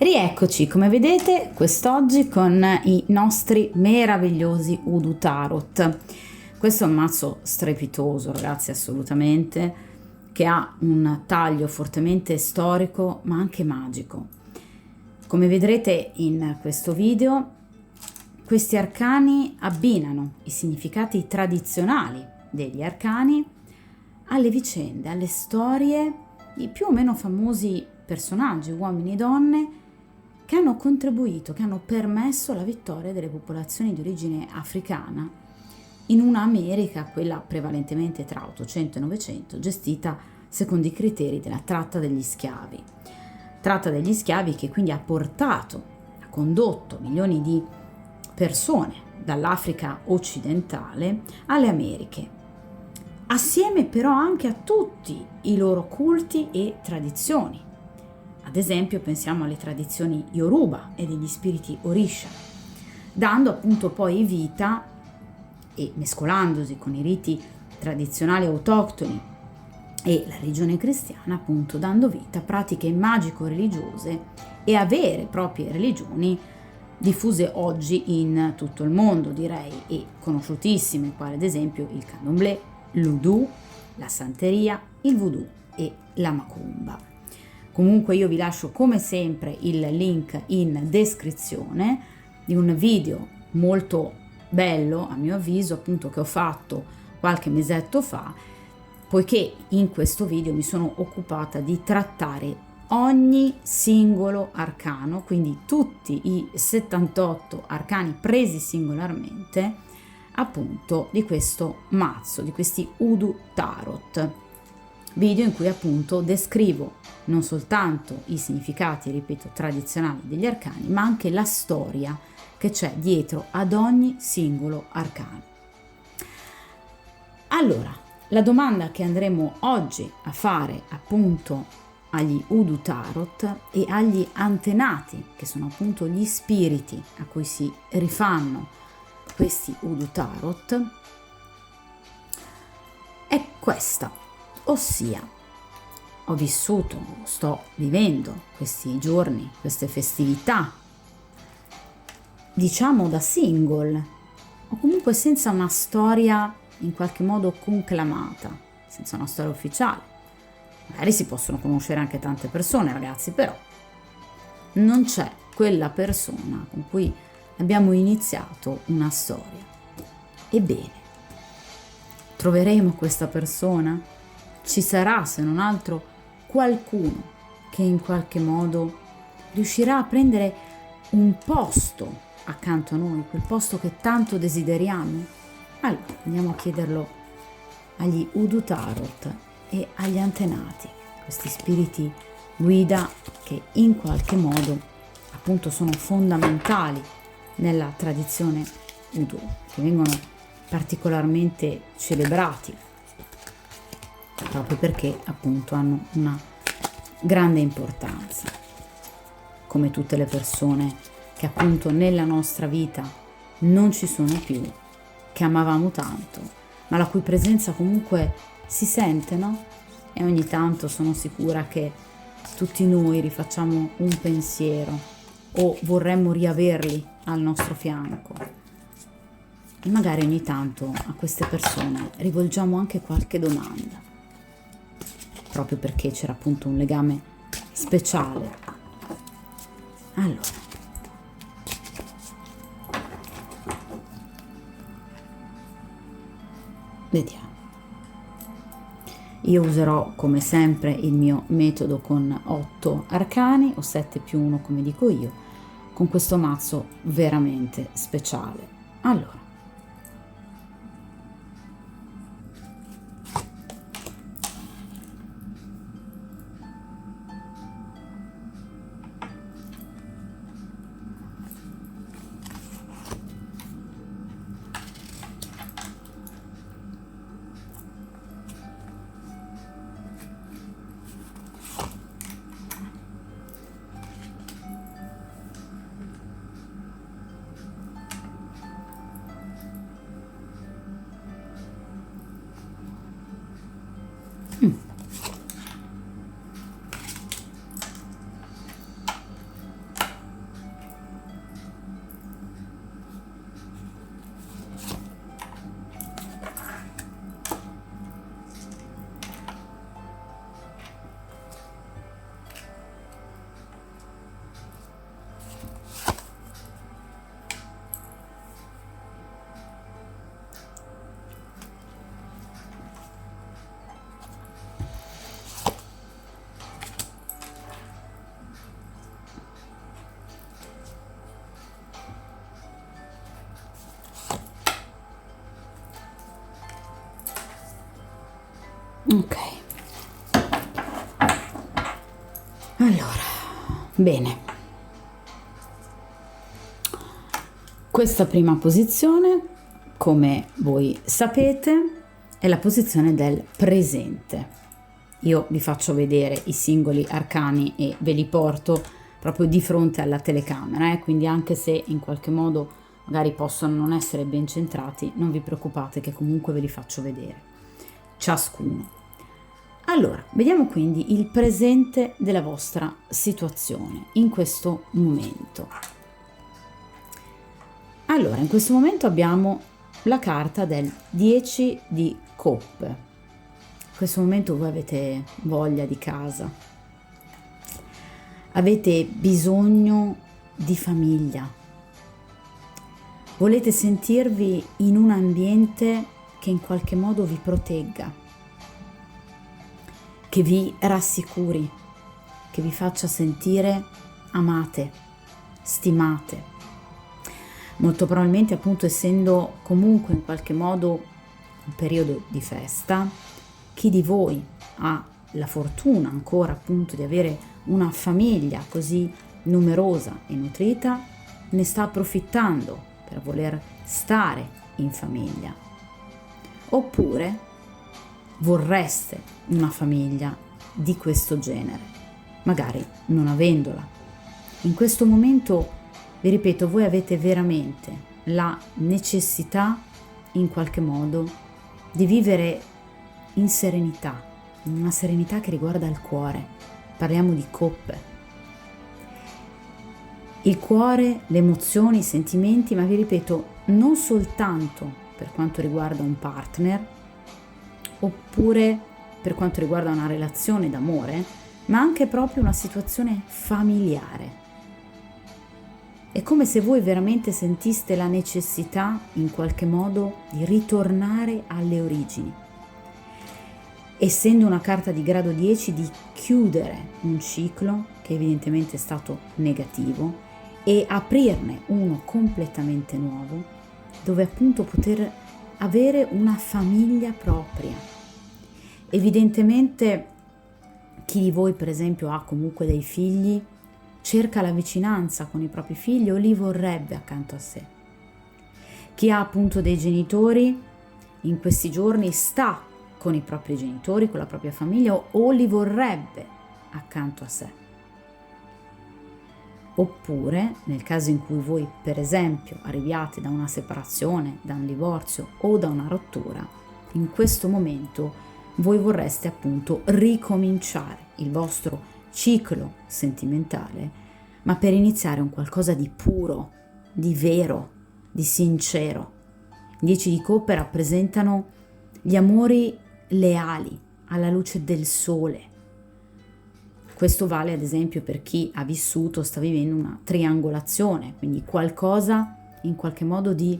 Rieccoci, come vedete, quest'oggi con i nostri meravigliosi Udu Tarot. Questo è un mazzo strepitoso, ragazzi, assolutamente, che ha un taglio fortemente storico, ma anche magico. Come vedrete in questo video, questi arcani abbinano i significati tradizionali degli arcani alle vicende, alle storie di più o meno famosi personaggi, uomini e donne, che hanno contribuito, che hanno permesso la vittoria delle popolazioni di origine africana in una America, quella prevalentemente tra 800 e 900, gestita secondo i criteri della tratta degli schiavi. Tratta degli schiavi che quindi ha condotto milioni di persone dall'Africa occidentale alle Americhe, assieme però anche a tutti i loro culti e tradizioni. Ad esempio pensiamo alle tradizioni Yoruba e degli spiriti Orisha, dando appunto poi vita e mescolandosi con i riti tradizionali autoctoni e la religione cristiana, appunto dando vita a pratiche magico-religiose e a vere e proprie religioni diffuse oggi in tutto il mondo, direi, e conosciutissime, quali ad esempio il candomblé, l'udu, la santeria, il voodoo e la macumba. Comunque io vi lascio come sempre il link in descrizione di un video molto bello, a mio avviso, appunto, che ho fatto qualche mesetto fa, poiché in questo video mi sono occupata di trattare ogni singolo arcano, quindi tutti i 78 arcani presi singolarmente, appunto, di questo mazzo, di questi Udu Tarot. Video in cui appunto descrivo non soltanto i significati, ripeto, tradizionali degli arcani, ma anche la storia che c'è dietro ad ogni singolo arcano. Allora, la domanda che andremo oggi a fare appunto agli Udu Tarot e agli antenati, che sono appunto gli spiriti a cui si rifanno questi Udu Tarot, è questa. Ossia, sto vivendo questi giorni, queste festività, diciamo da single, o comunque senza una storia in qualche modo conclamata, senza una storia ufficiale. Magari si possono conoscere anche tante persone, ragazzi, però non c'è quella persona con cui abbiamo iniziato una storia. Ebbene, troveremo questa persona? Ci sarà, se non altro, qualcuno che in qualche modo riuscirà a prendere un posto accanto a noi, quel posto che tanto desideriamo? Allora, andiamo a chiederlo agli Udu Tarot e agli antenati, questi spiriti guida che in qualche modo appunto sono fondamentali nella tradizione Udu, che vengono particolarmente celebrati proprio perché appunto hanno una grande importanza, come tutte le persone che appunto nella nostra vita non ci sono più, che amavamo tanto, ma la cui presenza comunque si sente, no? E ogni tanto sono sicura che tutti noi rifacciamo un pensiero o vorremmo riaverli al nostro fianco. E magari ogni tanto a queste persone rivolgiamo anche qualche domanda, proprio perché c'era appunto un legame speciale. Allora, vediamo. Io userò come sempre il mio metodo con 8 arcani o 7 più 1 come dico io, con questo mazzo veramente speciale. Allora, Ok. Allora, bene. Questa prima posizione, come voi sapete, è la posizione del presente. Io vi faccio vedere i singoli arcani e ve li porto proprio di fronte alla telecamera, quindi anche se in qualche modo magari possono non essere ben centrati, non vi preoccupate che comunque ve li faccio vedere, ciascuno. Allora, vediamo quindi il presente della vostra situazione in questo momento. Allora, in questo momento abbiamo la carta del 10 di coppe. In questo momento voi avete voglia di casa, avete bisogno di famiglia, volete sentirvi in un ambiente che in qualche modo vi protegga, che vi rassicuri, che vi faccia sentire amate, stimate. Molto probabilmente, appunto, essendo comunque in qualche modo un periodo di festa, chi di voi ha la fortuna ancora appunto di avere una famiglia così numerosa e nutrita, ne sta approfittando per voler stare in famiglia. Oppure vorreste una famiglia di questo genere, magari non avendola. In questo momento, vi ripeto, voi avete veramente la necessità in qualche modo di vivere in serenità, una serenità che riguarda il cuore. Parliamo di coppe. Il cuore, le emozioni, i sentimenti, ma vi ripeto, non soltanto per quanto riguarda un partner, oppure per quanto riguarda una relazione d'amore, ma anche proprio una situazione familiare. È come se voi veramente sentiste la necessità in qualche modo di ritornare alle origini. Essendo una carta di grado 10, di chiudere un ciclo che evidentemente è stato negativo e aprirne uno completamente nuovo, dove appunto poter avere una famiglia propria. Evidentemente chi di voi per esempio ha comunque dei figli cerca la vicinanza con i propri figli o li vorrebbe accanto a sé. Chi ha appunto dei genitori in questi giorni sta con i propri genitori, con la propria famiglia o li vorrebbe accanto a sé. Oppure nel caso in cui voi per esempio arriviate da una separazione, da un divorzio o da una rottura, in questo momento voi vorreste appunto ricominciare il vostro ciclo sentimentale, ma per iniziare un qualcosa di puro, di vero, di sincero. 10 di coppe rappresentano gli amori leali alla luce del sole. Questo vale ad esempio per chi ha vissuto, sta vivendo una triangolazione, quindi qualcosa in qualche modo di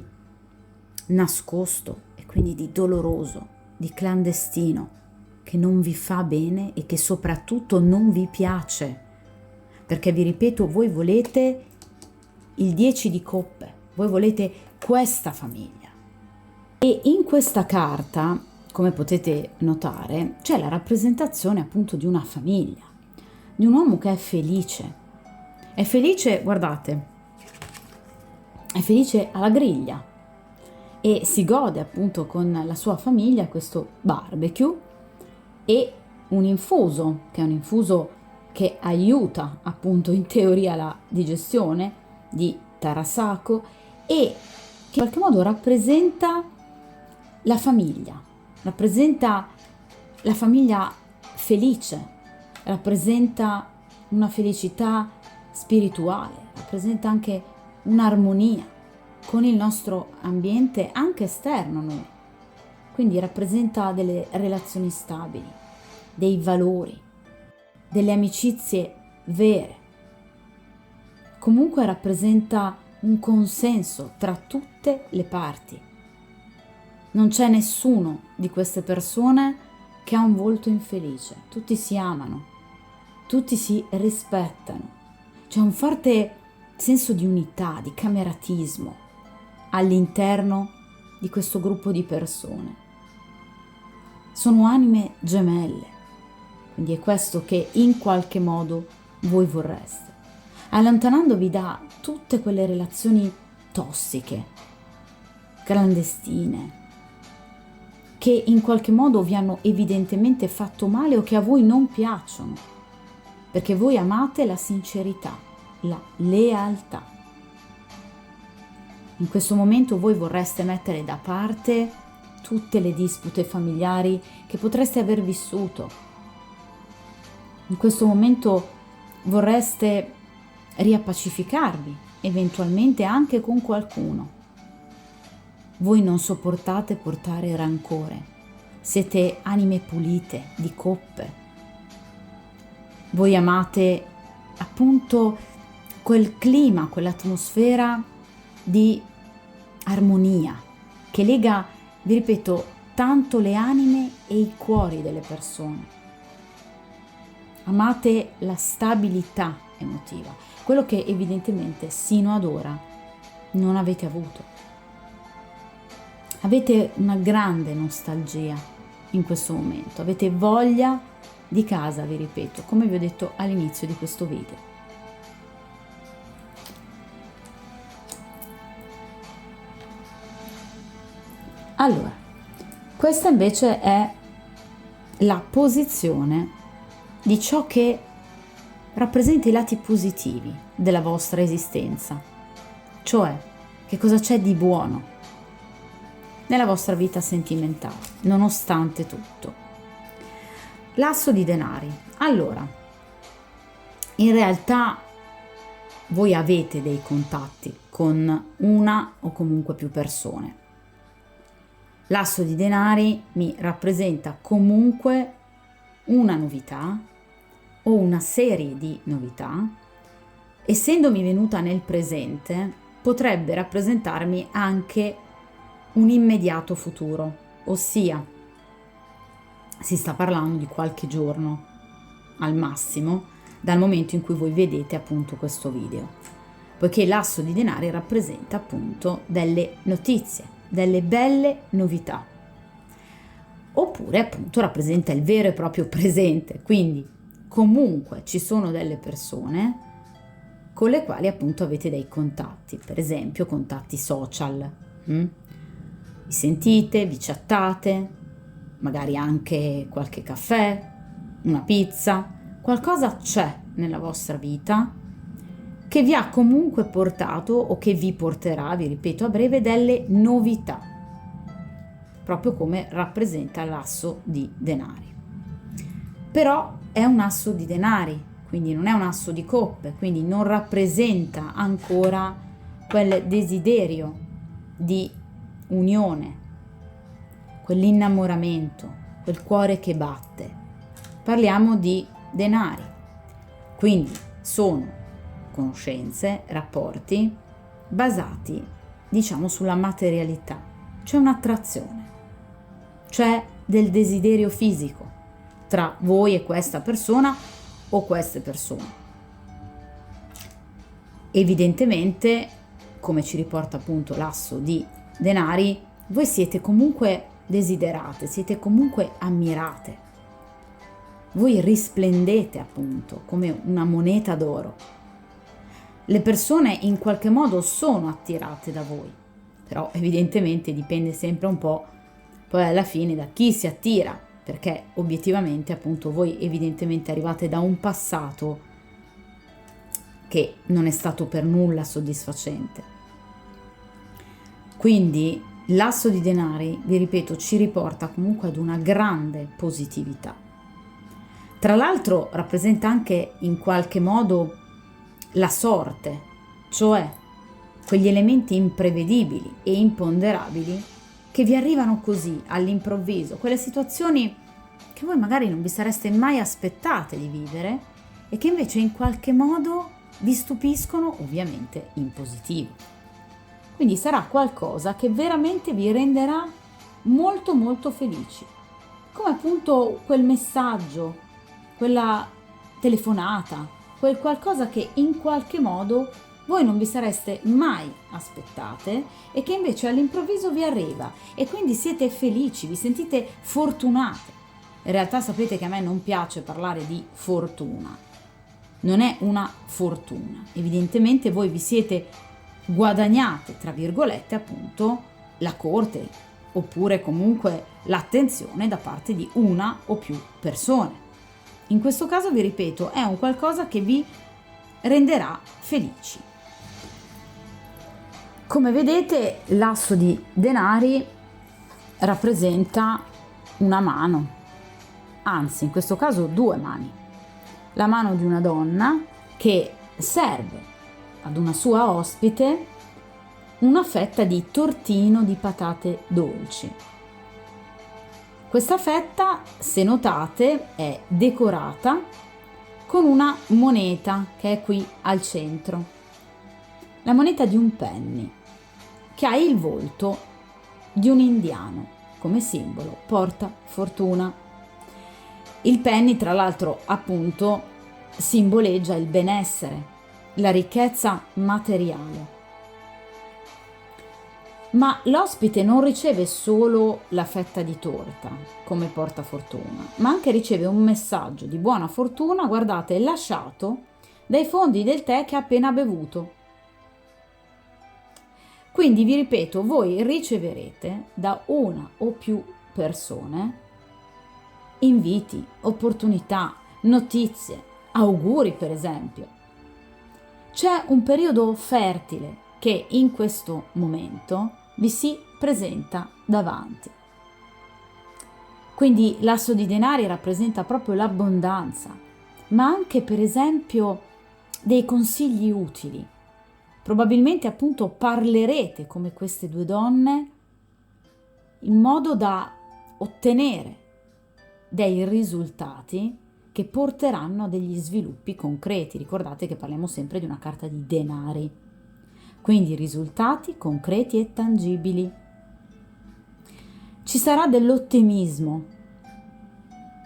nascosto e quindi di doloroso, di clandestino, che non vi fa bene e che soprattutto non vi piace, perché vi ripeto, voi volete il 10 di coppe, voi volete questa famiglia. E in questa carta, come potete notare, c'è la rappresentazione appunto di una famiglia, di un uomo che è felice, guardate, è felice alla griglia e si gode appunto con la sua famiglia questo barbecue e un infuso, che è un infuso che aiuta appunto in teoria la digestione di Tarasako e che in qualche modo rappresenta la famiglia felice, rappresenta una felicità spirituale, rappresenta anche un'armonia con il nostro ambiente anche esterno a noi. Quindi rappresenta delle relazioni stabili, dei valori, delle amicizie vere. Comunque rappresenta un consenso tra tutte le parti. Non c'è nessuno di queste persone che ha un volto infelice. Tutti si amano, tutti si rispettano. C'è un forte senso di unità, di cameratismo all'interno di questo gruppo di persone. sono anime gemelle, quindi è questo che in qualche modo voi vorreste, allontanandovi da tutte quelle relazioni tossiche, clandestine, che in qualche modo vi hanno evidentemente fatto male o che a voi non piacciono, perché voi amate la sincerità, la lealtà. In questo momento voi vorreste mettere da parte tutte le dispute familiari che potreste aver vissuto. In questo momento vorreste riappacificarvi, eventualmente anche con qualcuno. Voi non sopportate portare rancore, siete anime pulite, di coppe. Voi amate appunto quel clima, quell'atmosfera di armonia che lega, vi ripeto, tanto le anime e i cuori delle persone. Amate la stabilità emotiva, quello che evidentemente sino ad ora non avete avuto. Avete una grande nostalgia in questo momento, avete voglia di casa, vi ripeto, come vi ho detto all'inizio di questo video. Allora, questa invece è la posizione di ciò che rappresenta i lati positivi della vostra esistenza, cioè che cosa c'è di buono nella vostra vita sentimentale, nonostante tutto. L'asso di denari. Allora, in realtà voi avete dei contatti con una o comunque più persone. L'asso di denari mi rappresenta comunque una novità o una serie di novità. Essendomi venuta nel presente, potrebbe rappresentarmi anche un immediato futuro, ossia si sta parlando di qualche giorno al massimo dal momento in cui voi vedete appunto questo video, poiché l'asso di denari rappresenta appunto delle notizie, delle belle novità, oppure appunto rappresenta il vero e proprio presente, quindi comunque ci sono delle persone con le quali appunto avete dei contatti, per esempio contatti social. Vi sentite, vi chattate, magari anche qualche caffè, una pizza, qualcosa c'è nella vostra vita che vi ha comunque portato o che vi porterà, vi ripeto, a breve delle novità, proprio come rappresenta l'asso di denari. Però è un asso di denari, quindi non è un asso di coppe, quindi non rappresenta ancora quel desiderio di unione, quell'innamoramento, quel cuore che batte. Parliamo di denari, quindi sono conoscenze, rapporti basati, diciamo, sulla materialità. C'è un'attrazione, c'è del desiderio fisico tra voi e questa persona o queste persone. Evidentemente, come ci riporta appunto l'asso di denari, voi siete comunque desiderate, siete comunque ammirate. Voi risplendete appunto come una moneta d'oro. Le persone in qualche modo sono attirate da voi, però evidentemente dipende sempre un po' poi alla fine da chi si attira, perché obiettivamente appunto voi evidentemente arrivate da un passato che non è stato per nulla soddisfacente. Quindi l'asso di denari, vi ripeto, ci riporta comunque ad una grande positività. Tra l'altro rappresenta anche in qualche modo la sorte, cioè quegli elementi imprevedibili e imponderabili che vi arrivano così all'improvviso, quelle situazioni che voi magari non vi sareste mai aspettate di vivere e che invece in qualche modo vi stupiscono, ovviamente in positivo. Quindi sarà qualcosa che veramente vi renderà molto molto felici, come appunto quel messaggio, quella telefonata, quel qualcosa che in qualche modo voi non vi sareste mai aspettate e che invece all'improvviso vi arriva, e quindi siete felici, vi sentite fortunate. In realtà sapete che a me non piace parlare di fortuna, non è una fortuna, evidentemente voi vi siete guadagnate, tra virgolette, appunto la corte, oppure comunque l'attenzione da parte di una o più persone. In questo caso, vi ripeto, è un qualcosa che vi renderà felici. Come vedete, l'asso di denari rappresenta una mano, anzi in questo caso due mani. La mano di una donna che serve ad una sua ospite una fetta di tortino di patate dolci. Questa fetta, se notate, è decorata con una moneta che è qui al centro. La moneta di un penny, che ha il volto di un indiano, come simbolo porta fortuna. Il penny, tra l'altro, appunto, simboleggia il benessere, la ricchezza materiale. Ma l'ospite non riceve solo la fetta di torta come portafortuna, ma anche riceve un messaggio di buona fortuna, guardate, lasciato dai fondi del tè che ha appena bevuto. Quindi vi ripeto, voi riceverete da una o più persone inviti, opportunità, notizie, auguri per esempio. C'è un periodo fertile che in questo momento vi si presenta davanti. Quindi l'asso di denari rappresenta proprio l'abbondanza, ma anche per esempio dei consigli utili. Probabilmente appunto parlerete come queste due donne in modo da ottenere dei risultati che porteranno a degli sviluppi concreti. Ricordate che parliamo sempre di una carta di denari. Quindi risultati concreti e tangibili. Ci sarà dell'ottimismo,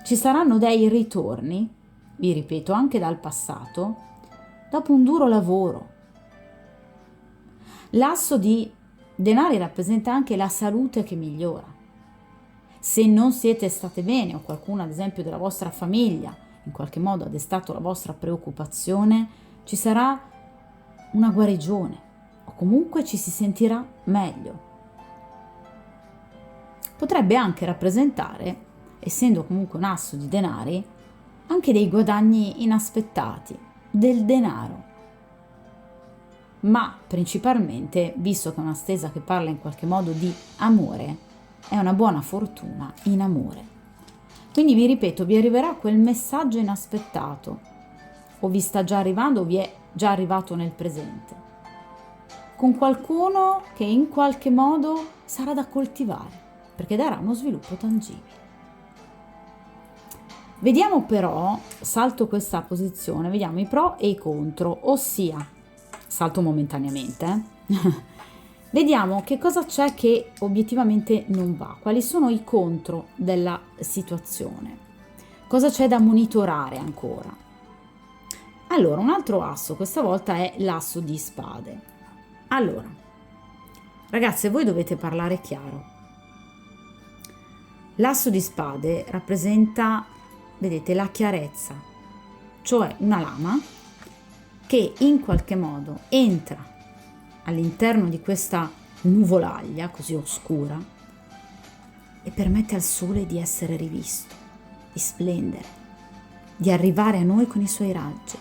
ci saranno dei ritorni, vi ripeto, anche dal passato, dopo un duro lavoro. L'asso di denari rappresenta anche la salute che migliora. Se non siete state bene o qualcuno, ad esempio, della vostra famiglia in qualche modo ha destato la vostra preoccupazione, ci sarà una guarigione. O comunque ci si sentirà meglio. Potrebbe anche rappresentare, essendo comunque un asso di denari, anche dei guadagni inaspettati, del denaro. Ma principalmente, visto che è una stesa che parla in qualche modo di amore, è una buona fortuna in amore. Quindi vi ripeto, vi arriverà quel messaggio inaspettato, o vi sta già arrivando o vi è già arrivato nel presente, con qualcuno che in qualche modo sarà da coltivare, perché darà uno sviluppo tangibile. Vediamo però, salto questa posizione, vediamo i pro e i contro, ossia, salto momentaneamente, vediamo che cosa c'è che obiettivamente non va, quali sono i contro della situazione, cosa c'è da monitorare ancora. Allora, un altro asso, questa volta è l'asso di spade. Allora, ragazze, voi dovete parlare chiaro. L'asso di spade rappresenta, vedete, la chiarezza, cioè una lama che in qualche modo entra all'interno di questa nuvolaglia così oscura e permette al sole di essere rivisto, di splendere, di arrivare a noi con i suoi raggi.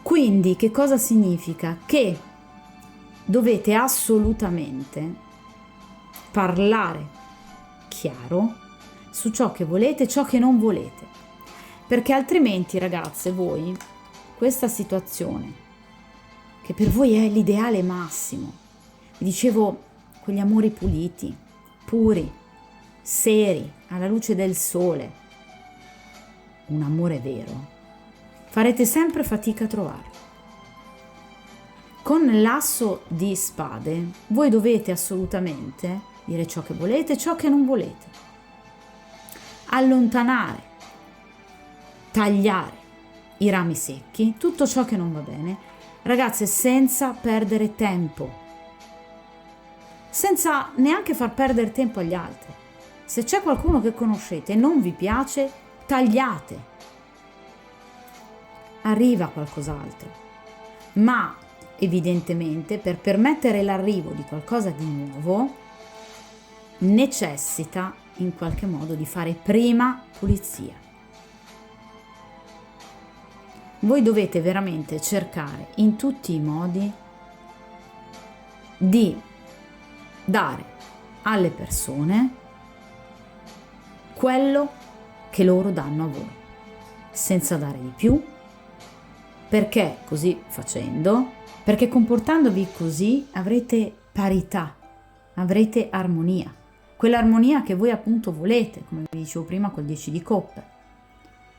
Quindi che cosa significa? Che dovete assolutamente parlare chiaro su ciò che volete e ciò che non volete, perché altrimenti, ragazze, voi questa situazione che per voi è l'ideale massimo, vi dicevo, quegli amori puliti, puri, seri, alla luce del sole, un amore vero, farete sempre fatica a trovarlo. Con l'asso di spade voi dovete assolutamente dire ciò che volete e ciò che non volete, allontanare, tagliare i rami secchi, tutto ciò che non va bene, Ragazze, senza perdere tempo, senza neanche far perdere tempo agli altri. Se c'è qualcuno che conoscete e non vi piace, tagliate. Arriva qualcos'altro. Ma evidentemente per permettere l'arrivo di qualcosa di nuovo necessita in qualche modo di fare prima pulizia. Voi dovete veramente cercare in tutti i modi di dare alle persone quello che loro danno a voi, senza dare di più, perché così facendo, perché comportandovi così avrete parità, avrete armonia, quell'armonia che voi appunto volete, come vi dicevo prima col 10 di coppe,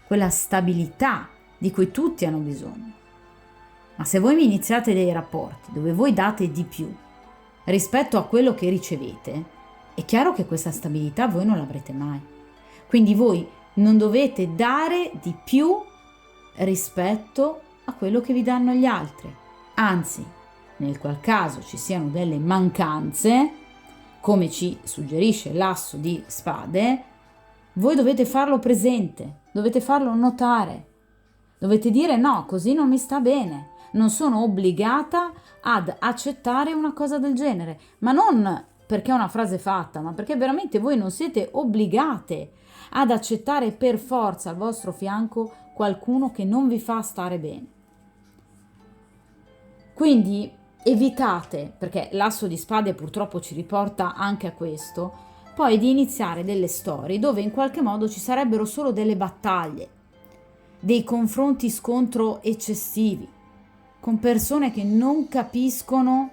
quella stabilità di cui tutti hanno bisogno. Ma se voi mi iniziate dei rapporti dove voi date di più rispetto a quello che ricevete, è chiaro che questa stabilità voi non l'avrete mai. Quindi voi non dovete dare di più rispetto a quello che vi danno gli altri. Anzi, nel qual caso ci siano delle mancanze, come ci suggerisce l'asso di spade, voi dovete farlo presente, dovete farlo notare. Dovete dire no, così non mi sta bene, non sono obbligata ad accettare una cosa del genere, ma non perché è una frase fatta, ma perché veramente voi non siete obbligate ad accettare per forza al vostro fianco qualcuno che non vi fa stare bene. Quindi evitate, perché l'asso di spade purtroppo ci riporta anche a questo, poi di iniziare delle storie dove in qualche modo ci sarebbero solo delle battaglie, dei confronti scontro eccessivi, con persone che non capiscono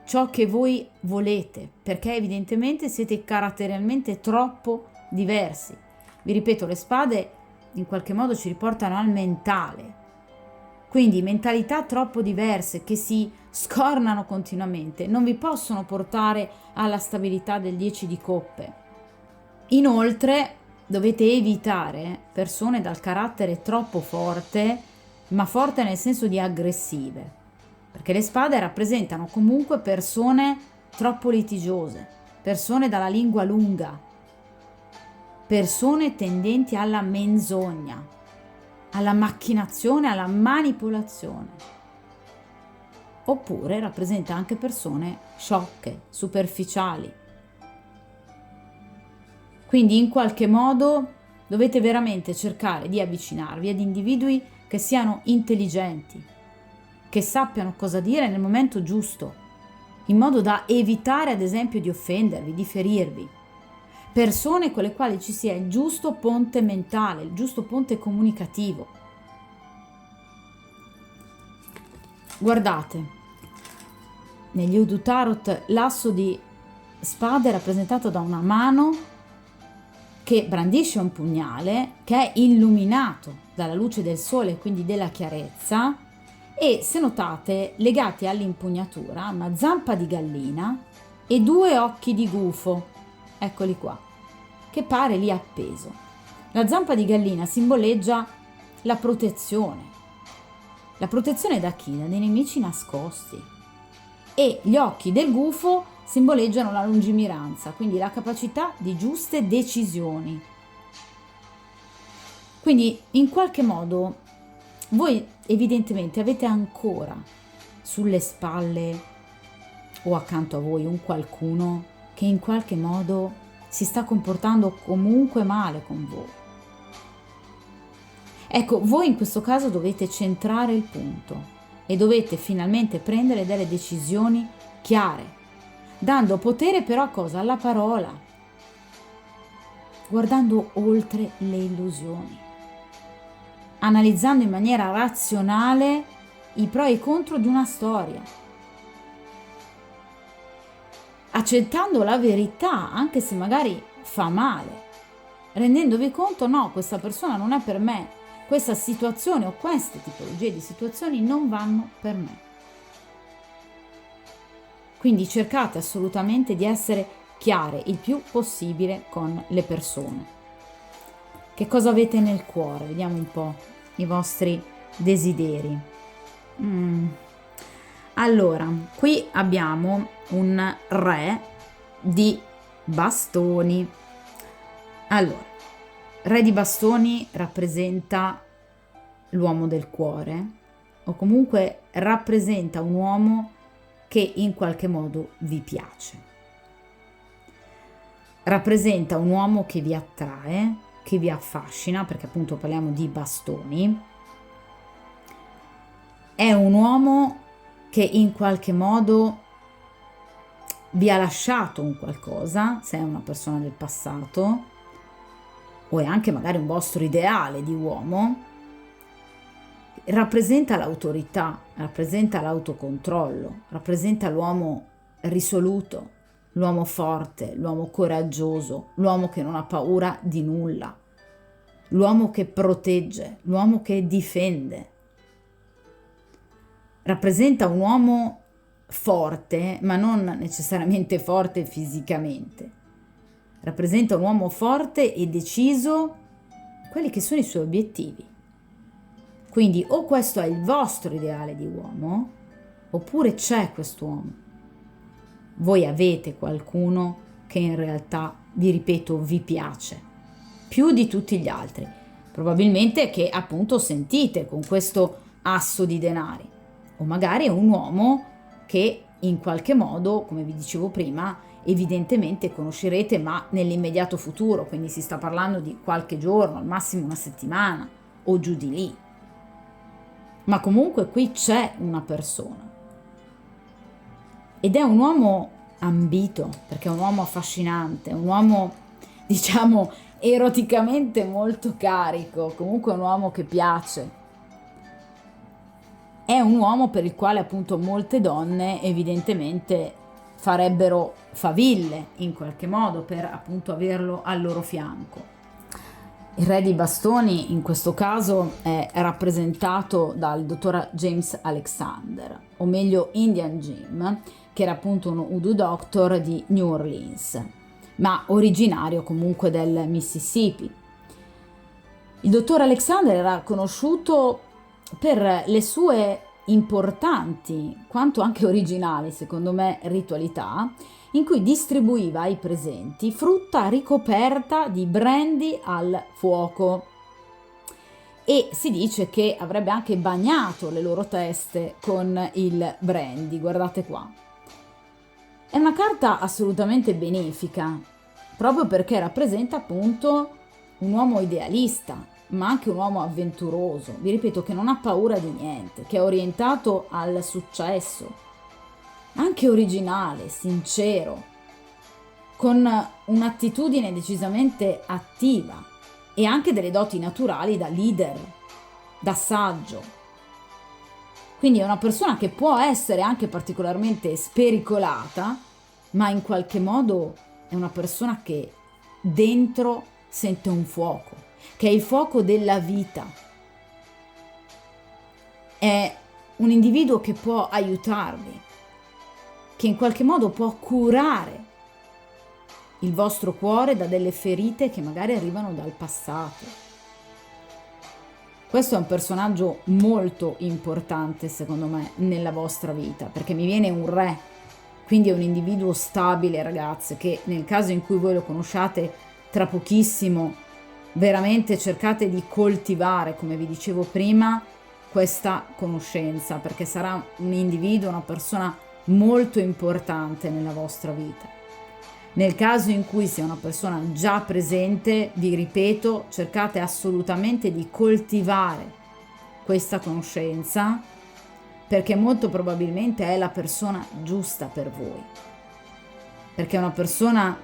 ciò che voi volete, perché evidentemente siete caratterialmente troppo diversi. Vi ripeto, le spade in qualche modo ci riportano al mentale, quindi mentalità troppo diverse che si scornano continuamente non vi possono portare alla stabilità del 10 di coppe. Inoltre dovete evitare persone dal carattere troppo forte, ma forte nel senso di aggressive, perché le spade rappresentano comunque persone troppo litigiose, persone dalla lingua lunga, persone tendenti alla menzogna, alla macchinazione, alla manipolazione. Oppure rappresenta anche persone sciocche, superficiali. Quindi in qualche modo dovete veramente cercare di avvicinarvi ad individui che siano intelligenti, che sappiano cosa dire nel momento giusto, in modo da evitare ad esempio di offendervi, di ferirvi. Persone con le quali ci sia il giusto ponte mentale, il giusto ponte comunicativo. Guardate, negli Hoodoo Tarot l'asso di spade è rappresentato da una mano che brandisce un pugnale che è illuminato dalla luce del sole, quindi della chiarezza, e se notate legati all'impugnatura una zampa di gallina e 2 occhi di gufo, eccoli qua, che pare lì appeso. La zampa di gallina simboleggia la protezione da chi? Da dei nemici nascosti, e gli occhi del gufo simboleggiano la lungimiranza, quindi la capacità di giuste decisioni. Quindi in qualche modo voi evidentemente avete ancora sulle spalle o accanto a voi un qualcuno che in qualche modo si sta comportando comunque male con voi. Ecco, voi in questo caso dovete centrare il punto e dovete finalmente prendere delle decisioni chiare, dando potere però a cosa? Alla parola, guardando oltre le illusioni, analizzando in maniera razionale i pro e i contro di una storia, accettando la verità anche se magari fa male, rendendovi conto no, questa persona non è per me, questa situazione o queste tipologie di situazioni non vanno per me. Quindi cercate assolutamente di essere chiare il più possibile con le persone. Che cosa avete nel cuore? Vediamo un po' i vostri desideri. Mm. Allora, qui abbiamo un re di bastoni. Allora, re di bastoni rappresenta l'uomo del cuore, o comunque rappresenta un uomo che in qualche modo vi piace. Rappresenta un uomo che vi attrae, che vi affascina, perché appunto parliamo di bastoni. È un uomo che in qualche modo vi ha lasciato un qualcosa, se è una persona del passato, o è anche magari un vostro ideale di uomo. Rappresenta l'autorità, rappresenta l'autocontrollo, rappresenta l'uomo risoluto, l'uomo forte, l'uomo coraggioso, l'uomo che non ha paura di nulla, l'uomo che protegge, l'uomo che difende. Rappresenta un uomo forte, ma non necessariamente forte fisicamente. Rappresenta un uomo forte e deciso quelli che sono i suoi obiettivi. Quindi o questo è il vostro ideale di uomo, oppure c'è quest'uomo. Voi avete qualcuno che in realtà, vi ripeto, vi piace, più di tutti gli altri. Probabilmente che appunto sentite con questo asso di denari. O magari è un uomo che in qualche modo, come vi dicevo prima, evidentemente conoscerete, ma nell'immediato futuro, quindi si sta parlando di qualche giorno, al massimo una settimana o giù di lì. Ma comunque qui c'è una persona ed è un uomo ambito, perché è un uomo affascinante, un uomo, diciamo, eroticamente molto carico, comunque un uomo che piace. È un uomo per il quale appunto molte donne evidentemente farebbero faville in qualche modo per appunto averlo al loro fianco. Il re di bastoni in questo caso è rappresentato dal dottor James Alexander, o meglio Indian Jim, che era appunto un voodoo doctor di New Orleans, ma originario comunque del Mississippi. Il dottor Alexander era conosciuto per le sue importanti, quanto anche originali, secondo me, ritualità, in cui distribuiva ai presenti frutta ricoperta di brandy al fuoco. E si dice che avrebbe anche bagnato le loro teste con il brandy, guardate qua. È una carta assolutamente benefica, proprio perché rappresenta appunto un uomo idealista, ma anche un uomo avventuroso, vi ripeto, che non ha paura di niente, che è orientato al successo, anche originale, sincero, con un'attitudine decisamente attiva e anche delle doti naturali da leader, da saggio. Quindi è una persona che può essere anche particolarmente spericolata, ma in qualche modo è una persona che dentro sente un fuoco, che è il fuoco della vita. È un individuo che può aiutarvi, che in qualche modo può curare il vostro cuore da delle ferite che magari arrivano dal passato. Questo è un personaggio molto importante, secondo me, nella vostra vita, perché mi viene un re, quindi è un individuo stabile, ragazze, che nel caso in cui voi lo conosciate tra pochissimo, veramente cercate di coltivare, come vi dicevo prima, questa conoscenza, perché sarà un individuo, una persona molto importante nella vostra vita. Nel caso in cui sia una persona già presente, vi ripeto, cercate assolutamente di coltivare questa conoscenza, perché molto probabilmente è la persona giusta per voi, perché è una persona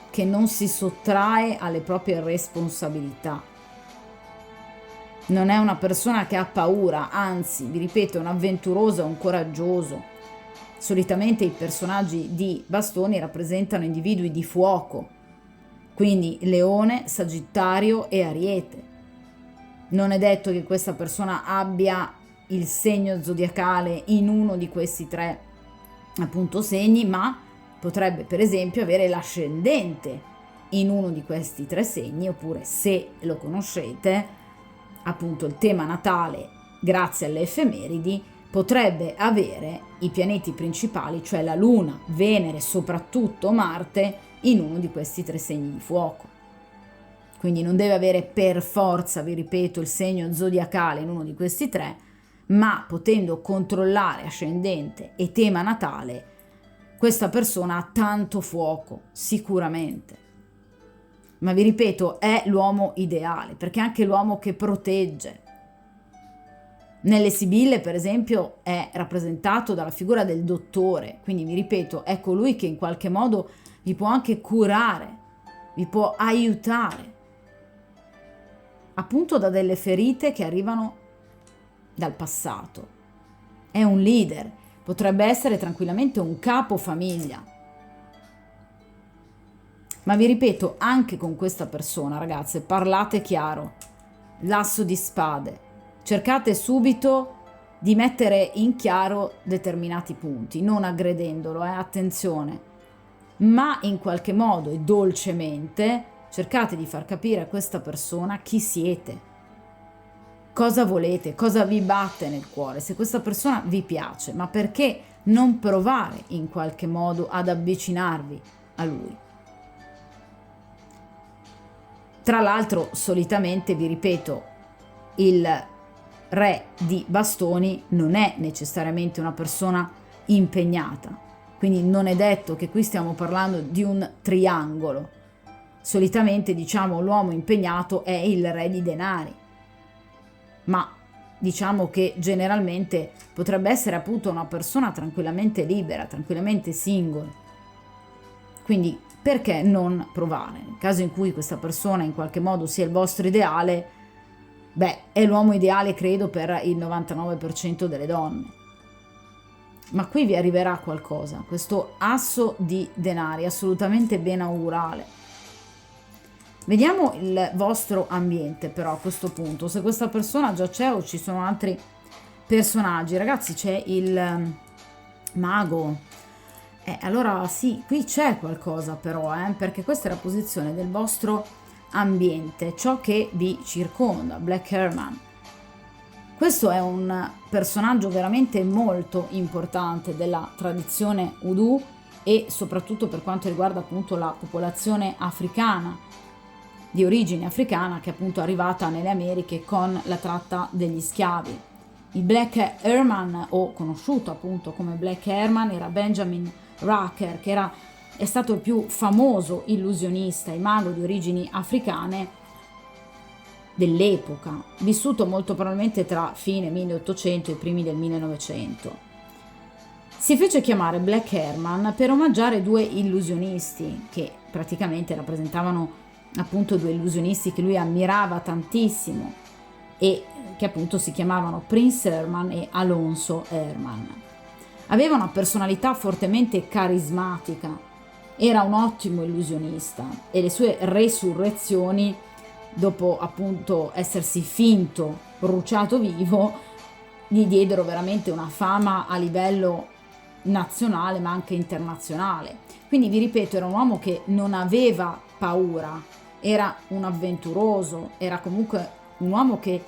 che non si sottrae alle proprie responsabilità, non è una persona che ha paura, anzi, vi ripeto, è un avventuroso, un coraggioso. Solitamente i personaggi di bastoni rappresentano individui di fuoco, quindi Leone, Sagittario e Ariete. Non è detto che questa persona abbia il segno zodiacale in uno di questi tre appunto segni, ma potrebbe per esempio avere l'ascendente in uno di questi tre segni, oppure se lo conoscete, appunto il tema natale grazie alle effemeridi potrebbe avere i pianeti principali, cioè la Luna, Venere, soprattutto Marte, in uno di questi 3 segni di fuoco. Quindi non deve avere per forza, vi ripeto, il segno zodiacale in uno di questi 3, ma potendo controllare ascendente e tema natale, questa persona ha tanto fuoco, sicuramente. Ma vi ripeto, è l'uomo ideale, perché è anche l'uomo che protegge. Nelle Sibille, per esempio, è rappresentato dalla figura del dottore, quindi vi ripeto, è colui che in qualche modo vi può anche curare, vi può aiutare, appunto da delle ferite che arrivano dal passato. È un leader, potrebbe essere tranquillamente un capo famiglia. Ma vi ripeto, anche con questa persona, ragazze, parlate chiaro, l'asso di spade. Cercate subito di mettere in chiaro determinati punti, non aggredendolo, attenzione, ma in qualche modo e dolcemente cercate di far capire a questa persona chi siete, cosa volete, cosa vi batte nel cuore, se questa persona vi piace, ma perché non provare in qualche modo ad avvicinarvi a lui. Tra l'altro, solitamente, vi ripeto, il re di bastoni non è necessariamente una persona impegnata, quindi non è detto che qui stiamo parlando di un triangolo. Solitamente, diciamo, l'uomo impegnato è il re di denari, ma diciamo che generalmente potrebbe essere appunto una persona tranquillamente libera, tranquillamente single. Quindi perché non provare? Nel caso in cui questa persona in qualche modo sia il vostro ideale, è l'uomo ideale, credo, per il 99% delle donne. Ma qui vi arriverà qualcosa, questo asso di denari, assolutamente ben augurale. Vediamo il vostro ambiente però a questo punto, se questa persona già c'è o ci sono altri personaggi. Ragazzi, c'è il mago. Allora sì, qui c'è qualcosa però, perché questa è la posizione del vostro ambiente, ciò che vi circonda, Black Herman. Questo è un personaggio veramente molto importante della tradizione Voodoo e soprattutto per quanto riguarda appunto la popolazione africana, di origine africana, che appunto è arrivata nelle Americhe con la tratta degli schiavi. Il Black Herman, o conosciuto appunto come Black Herman, era Benjamin Rucker, che è stato il più famoso illusionista e mago di origini africane dell'epoca, vissuto molto probabilmente tra fine 1800 e i primi del 1900. Si fece chiamare Black Herman per omaggiare 2 illusionisti che praticamente rappresentavano appunto 2 illusionisti che lui ammirava tantissimo e che appunto si chiamavano Prince Herman e Alonso Herman. Aveva una personalità fortemente carismatica, era un ottimo illusionista e le sue resurrezioni, dopo appunto essersi finto bruciato vivo, gli diedero veramente una fama a livello nazionale ma anche internazionale. Quindi vi ripeto, era un uomo che non aveva paura, era un avventuroso, era comunque un uomo che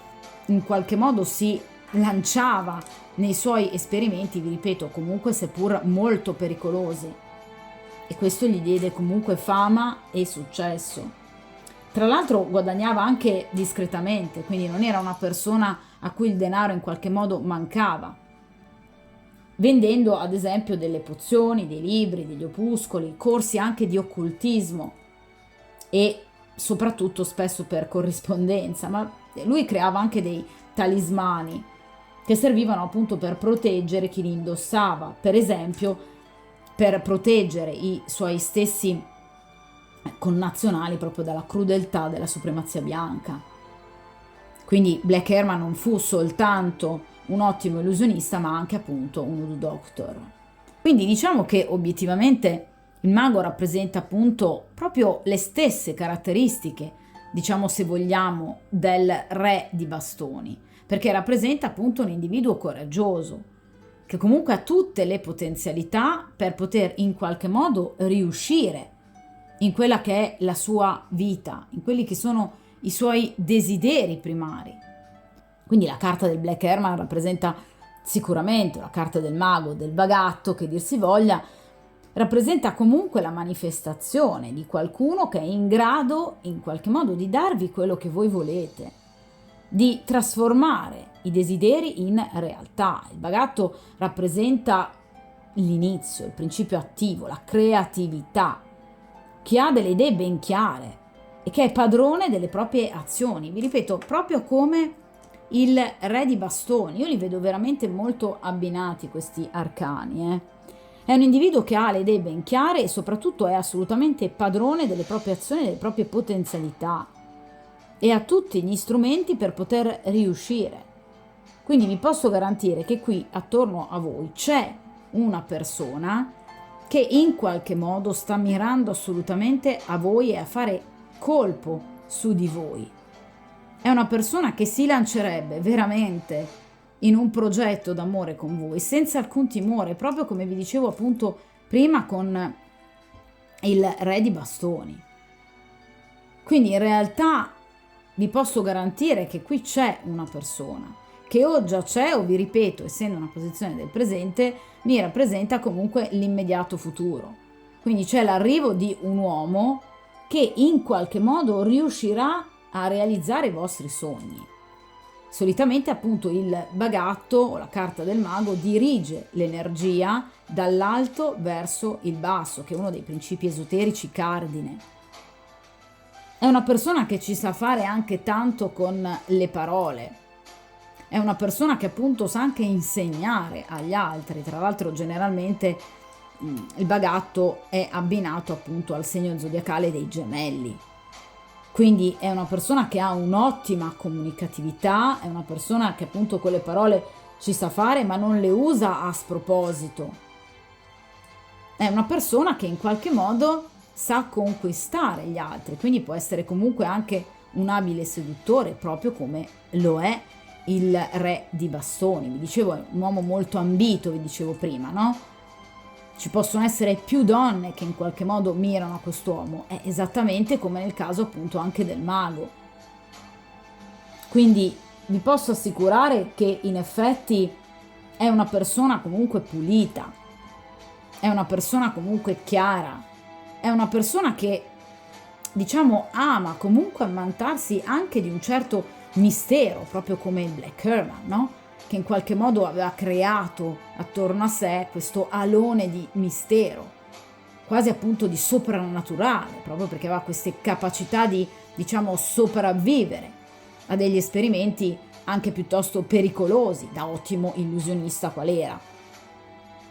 in qualche modo si lanciava nei suoi esperimenti, vi ripeto, comunque seppur molto pericolosi, e questo gli diede comunque fama e successo. Tra l'altro guadagnava anche discretamente, quindi non era una persona a cui il denaro in qualche modo mancava, vendendo ad esempio delle pozioni, dei libri, degli opuscoli, corsi anche di occultismo e soprattutto spesso per corrispondenza, ma lui creava anche dei talismani che servivano appunto per proteggere chi li indossava, per esempio per proteggere i suoi stessi connazionali proprio dalla crudeltà della supremazia bianca. Quindi Black Herman non fu soltanto un ottimo illusionista, ma anche appunto un voodoo doctor. Quindi diciamo che obiettivamente il mago rappresenta appunto proprio le stesse caratteristiche, diciamo se vogliamo, del re di bastoni, perché rappresenta appunto un individuo coraggioso, che comunque ha tutte le potenzialità per poter in qualche modo riuscire in quella che è la sua vita, in quelli che sono i suoi desideri primari. Quindi la carta del Black Herman rappresenta Sicuramente la carta del mago, del bagatto, che dir si voglia, rappresenta comunque la manifestazione di qualcuno che è in grado in qualche modo di darvi quello che voi volete, di trasformare i desideri in realtà. Il bagatto rappresenta l'inizio, il principio attivo, la creatività, che ha delle idee ben chiare e che è padrone delle proprie azioni. Vi ripeto, proprio come il re di bastoni. Io li vedo veramente molto abbinati questi arcani. È un individuo che ha le idee ben chiare e soprattutto è assolutamente padrone delle proprie azioni, delle proprie potenzialità, e ha tutti gli strumenti per poter riuscire. Quindi vi posso garantire che qui attorno a voi c'è una persona che in qualche modo sta mirando assolutamente a voi e a fare colpo su di voi. È una persona che si lancerebbe veramente in un progetto d'amore con voi senza alcun timore, proprio come vi dicevo appunto prima con il re di bastoni. Quindi in realtà vi posso garantire che qui c'è una persona che o già c'è o, vi ripeto, essendo una posizione del presente, mi rappresenta comunque l'immediato futuro. Quindi c'è l'arrivo di un uomo che in qualche modo riuscirà a realizzare i vostri sogni. Solitamente appunto il bagatto o la carta del mago dirige l'energia dall'alto verso il basso, che è uno dei principi esoterici cardine. È una persona che ci sa fare anche tanto con le parole. È una persona che appunto sa anche insegnare agli altri. Tra l'altro generalmente il bagatto è abbinato appunto al segno zodiacale dei gemelli. Quindi è una persona che ha un'ottima comunicatività, è una persona che appunto con le parole ci sa fare ma non le usa a sproposito. È una persona che in qualche modo sa conquistare gli altri, quindi può essere comunque anche un abile seduttore, proprio come lo è il re di bastoni. Vi dicevo, è un uomo molto ambito, vi dicevo prima, no? Ci possono essere più donne che in qualche modo mirano a quest'uomo, è esattamente come nel caso appunto anche del mago. Quindi vi posso assicurare che in effetti è una persona comunque pulita, è una persona comunque chiara, è una persona che, diciamo, ama comunque ammantarsi anche di un certo mistero, proprio come il Black Herman, no? Che in qualche modo aveva creato attorno a sé questo alone di mistero, quasi appunto di soprannaturale, proprio perché aveva queste capacità di, diciamo, sopravvivere a degli esperimenti anche piuttosto pericolosi, da ottimo illusionista qual era.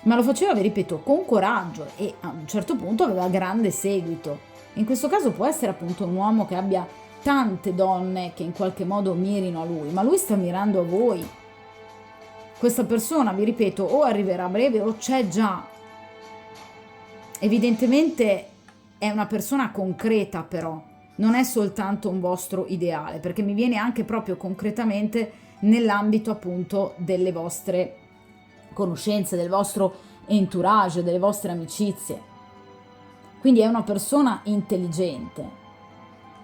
Ma lo faceva, vi ripeto, con coraggio e a un certo punto aveva grande seguito. In questo caso può essere appunto un uomo che abbia tante donne che in qualche modo mirino a lui, ma lui sta mirando a voi. Questa persona, vi ripeto, o arriverà a breve o c'è già. Evidentemente è una persona concreta, però non è soltanto un vostro ideale, perché mi viene anche proprio concretamente nell'ambito appunto delle vostre conoscenze, del vostro entourage, delle vostre amicizie. Quindi è una persona intelligente.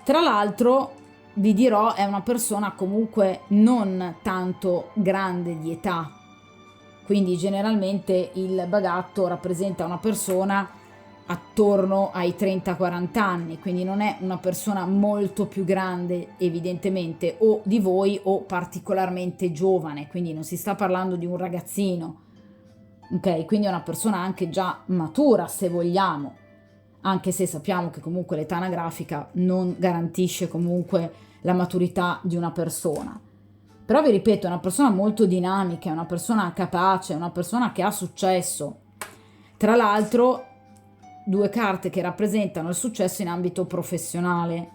Tra l'altro, vi dirò, è una persona comunque non tanto grande di età. Quindi generalmente il bagatto rappresenta una persona attorno ai 30-40 anni, quindi non è una persona molto più grande evidentemente o di voi o particolarmente giovane, quindi non si sta parlando di un ragazzino, ok? Quindi è una persona anche già matura, se vogliamo, anche se sappiamo che comunque l'età anagrafica non garantisce comunque la maturità di una persona. Però vi ripeto, è una persona molto dinamica, è una persona capace, è una persona che ha successo. Tra l'altro, due carte che rappresentano il successo in ambito professionale.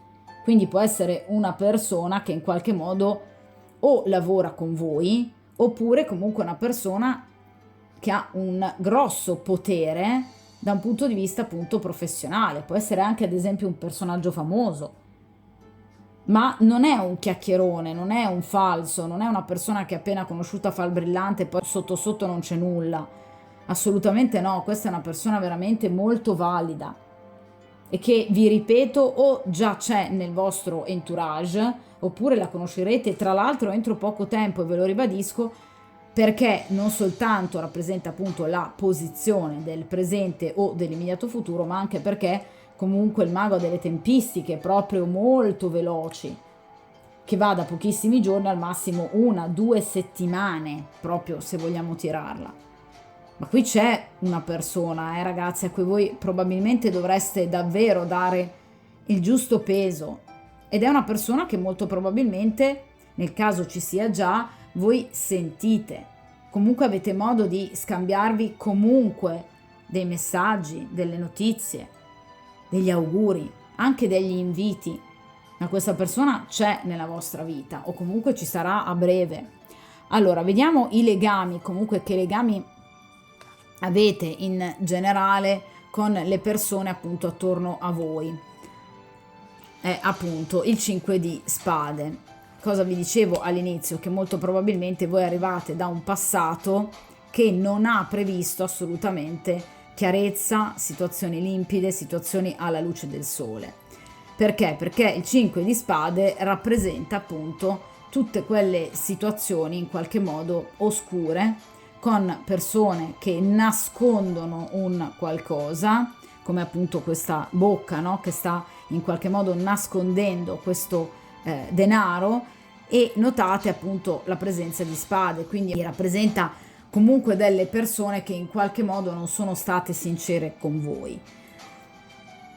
Quindi può essere una persona che in qualche modo o lavora con voi, oppure comunque una persona che ha un grosso potere da un punto di vista appunto professionale. Può essere anche ad esempio un personaggio famoso, ma non è un chiacchierone, non è un falso, non è una persona che appena conosciuta fa il brillante e poi sotto sotto non c'è nulla. Assolutamente no, questa è una persona veramente molto valida e che, vi ripeto, o già c'è nel vostro entourage oppure la conoscerete tra l'altro entro poco tempo, e ve lo ribadisco, perché non soltanto rappresenta appunto la posizione del presente o dell'immediato futuro, ma anche perché comunque il mago ha delle tempistiche proprio molto veloci, che va da pochissimi giorni al massimo 1 o 2 settimane, proprio se vogliamo tirarla. Ma qui c'è una persona, ragazzi, a cui voi probabilmente dovreste davvero dare il giusto peso, ed è una persona che molto probabilmente, nel caso ci sia già, voi sentite. Comunque avete modo di scambiarvi comunque dei messaggi, delle notizie, degli auguri, anche degli inviti. Ma questa persona c'è nella vostra vita, o comunque ci sarà a breve. Allora, vediamo i legami, comunque che legami avete in generale con le persone appunto attorno a voi. È appunto il 5 di spade. Cosa vi dicevo all'inizio? Che molto probabilmente voi arrivate da un passato che non ha previsto assolutamente chiarezza, situazioni limpide, situazioni alla luce del sole. Perché? Perché il 5 di spade rappresenta appunto tutte quelle situazioni in qualche modo oscure, con persone che nascondono un qualcosa, come appunto questa bocca, no? Che sta in qualche modo nascondendo questo denaro, e notate appunto la presenza di spade, quindi rappresenta comunque delle persone che in qualche modo non sono state sincere con voi.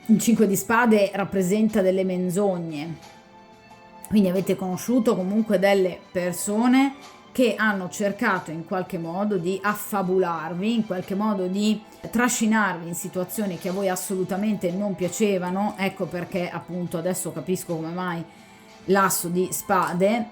Il 5 di spade rappresenta delle menzogne, quindi avete conosciuto comunque delle persone che hanno cercato in qualche modo di affabularvi, in qualche modo di trascinarvi in situazioni che a voi assolutamente non piacevano. Ecco perché appunto adesso capisco come mai l'asso di spade,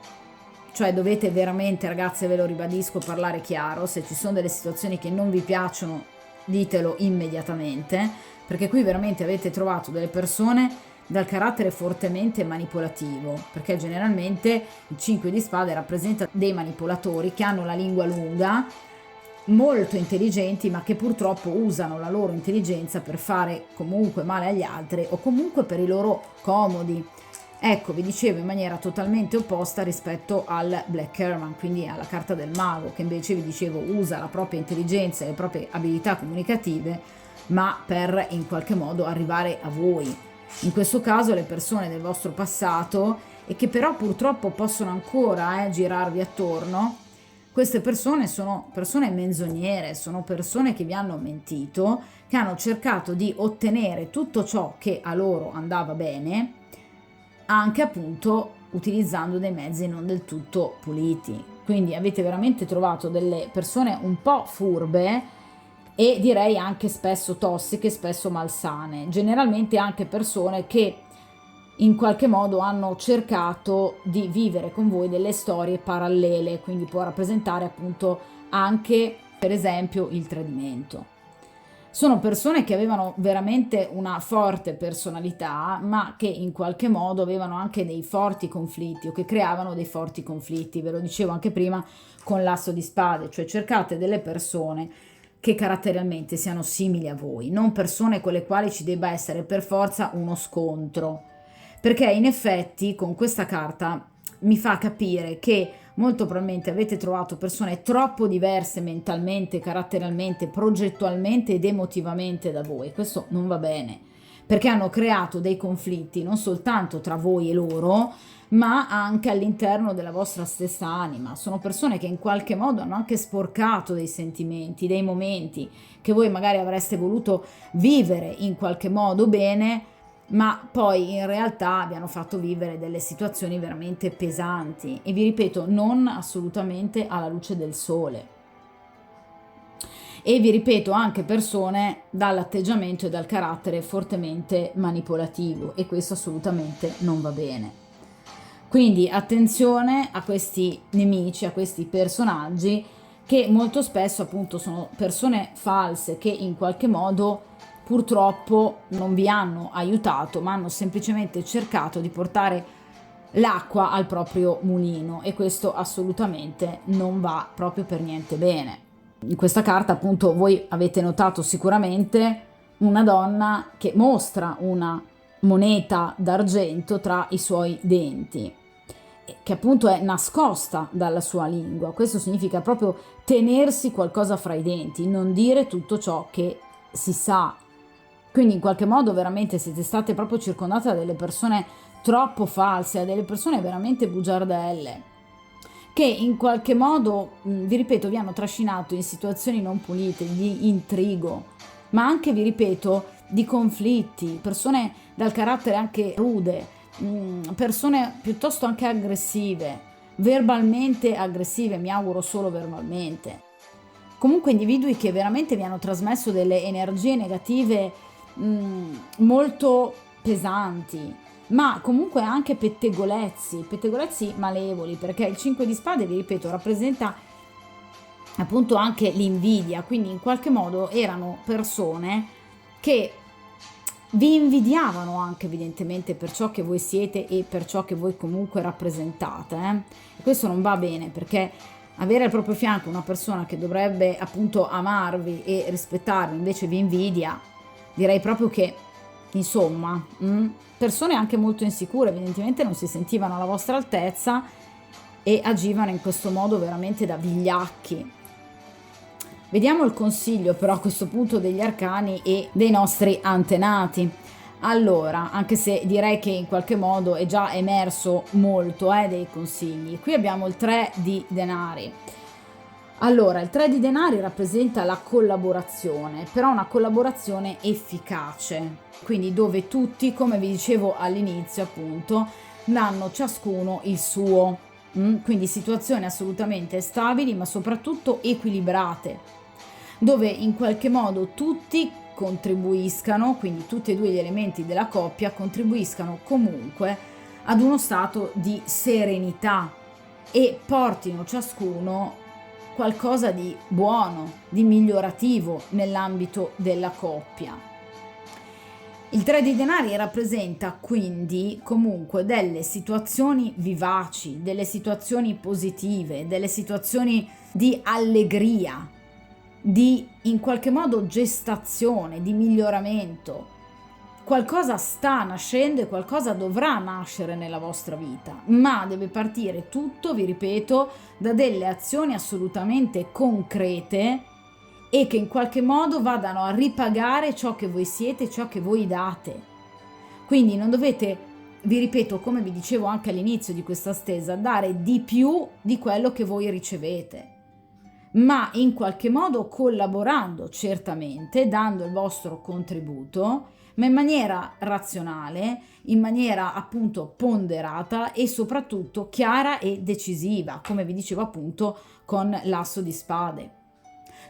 cioè dovete veramente, ragazze, ve lo ribadisco, parlare chiaro. Se ci sono delle situazioni che non vi piacciono, ditelo immediatamente, perché qui veramente avete trovato delle persone dal carattere fortemente manipolativo, perché generalmente il 5 di spade rappresenta dei manipolatori che hanno la lingua lunga, molto intelligenti, ma che purtroppo usano la loro intelligenza per fare comunque male agli altri o comunque per i loro comodi. Ecco, vi dicevo, in maniera totalmente opposta rispetto al Black Herman, quindi alla carta del mago, che invece vi dicevo usa la propria intelligenza e le proprie abilità comunicative, ma per in qualche modo arrivare a voi. In questo caso le persone del vostro passato, e che però purtroppo possono ancora girarvi attorno, queste persone sono persone menzognere, sono persone che vi hanno mentito, che hanno cercato di ottenere tutto ciò che a loro andava bene, anche appunto utilizzando dei mezzi non del tutto puliti. Quindi avete veramente trovato delle persone un po' furbe e direi anche spesso tossiche, spesso malsane, generalmente anche persone che in qualche modo hanno cercato di vivere con voi delle storie parallele, quindi può rappresentare appunto anche per esempio il tradimento. Sono persone che avevano veramente una forte personalità, ma che in qualche modo avevano anche dei forti conflitti o che creavano dei forti conflitti. Ve lo dicevo anche prima con l'asso di spade, cioè cercate delle persone che caratterialmente siano simili a voi, non persone con le quali ci debba essere per forza uno scontro, perché in effetti con questa carta mi fa capire che molto probabilmente avete trovato persone troppo diverse mentalmente, caratterialmente, progettualmente ed emotivamente da voi. Questo non va bene, perché hanno creato dei conflitti non soltanto tra voi e loro, ma anche all'interno della vostra stessa anima. Sono persone che in qualche modo hanno anche sporcato dei sentimenti, dei momenti che voi magari avreste voluto vivere in qualche modo bene, ma poi in realtà vi hanno fatto vivere delle situazioni veramente pesanti, e vi ripeto, non assolutamente alla luce del sole. E vi ripeto, anche persone dall'atteggiamento e dal carattere fortemente manipolativo, e questo assolutamente non va bene. Quindi attenzione a questi nemici, a questi personaggi che molto spesso appunto sono persone false che in qualche modo purtroppo non vi hanno aiutato, ma hanno semplicemente cercato di portare l'acqua al proprio mulino, e questo assolutamente non va proprio per niente bene. In questa carta appunto voi avete notato sicuramente una donna che mostra una moneta d'argento tra i suoi denti, che appunto è nascosta dalla sua lingua. Questo significa proprio tenersi qualcosa fra i denti, non dire tutto ciò che si sa. Quindi in qualche modo veramente siete state proprio circondate da delle persone troppo false, da delle persone veramente bugiardelle, che in qualche modo, vi ripeto, vi hanno trascinato in situazioni non pulite, di intrigo, ma anche, vi ripeto, di conflitti, persone dal carattere anche rude, persone piuttosto anche aggressive, verbalmente aggressive, mi auguro solo verbalmente. Comunque individui che veramente vi hanno trasmesso delle energie negative molto pesanti, ma comunque anche pettegolezzi malevoli, perché il 5 di spade, vi ripeto, rappresenta appunto anche l'invidia, quindi in qualche modo erano persone che vi invidiavano anche evidentemente per ciò che voi siete e per ciò che voi comunque rappresentate. E questo non va bene, perché avere al proprio fianco una persona che dovrebbe appunto amarvi e rispettarvi invece vi invidia, direi proprio che, insomma, persone anche molto insicure, evidentemente non si sentivano alla vostra altezza e agivano in questo modo veramente da vigliacchi. Vediamo il consiglio però a questo punto degli arcani e dei nostri antenati. Allora, anche se direi che in qualche modo è già emerso molto dei consigli. Qui abbiamo il 3 di denari. Allora, il 3 di denari rappresenta la collaborazione, però una collaborazione efficace, quindi dove tutti, come vi dicevo all'inizio appunto, danno ciascuno il suo, quindi situazioni assolutamente stabili ma soprattutto equilibrate, dove in qualche modo tutti contribuiscano, quindi tutti e due gli elementi della coppia contribuiscano comunque ad uno stato di serenità e portino ciascuno qualcosa di buono, di migliorativo nell'ambito della coppia. Il 3 di denari rappresenta quindi comunque delle situazioni vivaci, delle situazioni positive, delle situazioni di allegria, di in qualche modo gestazione, di miglioramento. Qualcosa sta nascendo e qualcosa dovrà nascere nella vostra vita, ma deve partire tutto, vi ripeto, da delle azioni assolutamente concrete e che in qualche modo vadano a ripagare ciò che voi siete, ciò che voi date. Quindi non dovete, vi ripeto, come vi dicevo anche all'inizio di questa stesa, dare di più di quello che voi ricevete, ma in qualche modo collaborando, certamente, dando il vostro contributo, ma in maniera razionale, in maniera appunto ponderata e soprattutto chiara e decisiva, come vi dicevo appunto con l'asso di spade.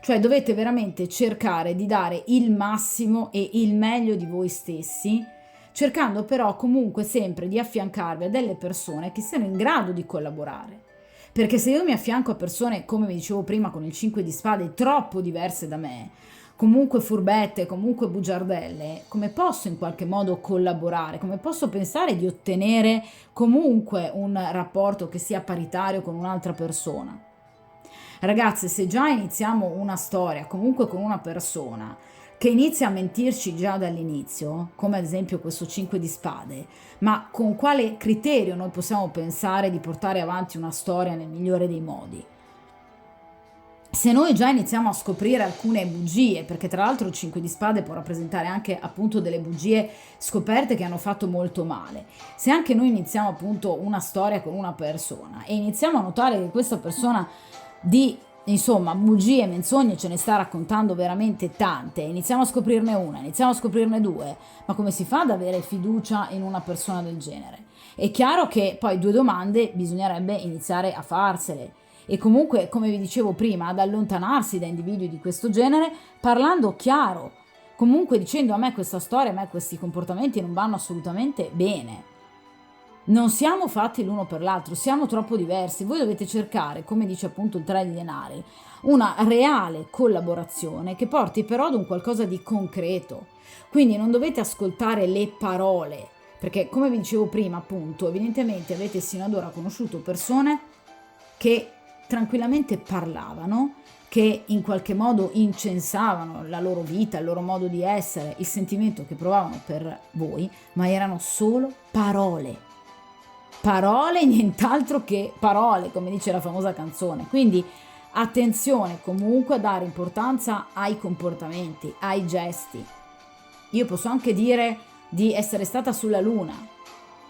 Cioè dovete veramente cercare di dare il massimo e il meglio di voi stessi, cercando però comunque sempre di affiancarvi a delle persone che siano in grado di collaborare. Perché se io mi affianco a persone, come vi dicevo prima con il 5 di spade, troppo diverse da me, comunque furbette, comunque bugiardelle, come posso in qualche modo collaborare? Come posso pensare di ottenere comunque un rapporto che sia paritario con un'altra persona? Ragazze, se già iniziamo una storia comunque con una persona che inizia a mentirci già dall'inizio, come ad esempio questo 5 di spade, ma con quale criterio noi possiamo pensare di portare avanti una storia nel migliore dei modi? Se noi già iniziamo a scoprire alcune bugie, perché tra l'altro il 5 di spade può rappresentare anche appunto delle bugie scoperte che hanno fatto molto male, se anche noi iniziamo appunto una storia con una persona e iniziamo a notare che questa persona di bugie, menzogne ce ne sta raccontando veramente tante, iniziamo a scoprirne una, iniziamo a scoprirne due, ma come si fa ad avere fiducia in una persona del genere? È chiaro che poi 2 domande bisognerebbe iniziare a farsele e comunque, come vi dicevo prima, ad allontanarsi da individui di questo genere parlando chiaro, comunque dicendo a me questa storia, a me questi comportamenti non vanno assolutamente bene. Non siamo fatti l'uno per l'altro, siamo troppo diversi. Voi dovete cercare, come dice appunto il 3 di denari, una reale collaborazione che porti però ad un qualcosa di concreto. Quindi non dovete ascoltare le parole, perché come vi dicevo prima appunto, evidentemente avete sino ad ora conosciuto persone che tranquillamente parlavano, che in qualche modo incensavano la loro vita, il loro modo di essere, il sentimento che provavano per voi, ma erano solo parole. parole, nient'altro che parole, come dice la famosa canzone. Quindi attenzione comunque a dare importanza ai comportamenti, ai gesti. Io posso anche dire di essere stata sulla luna,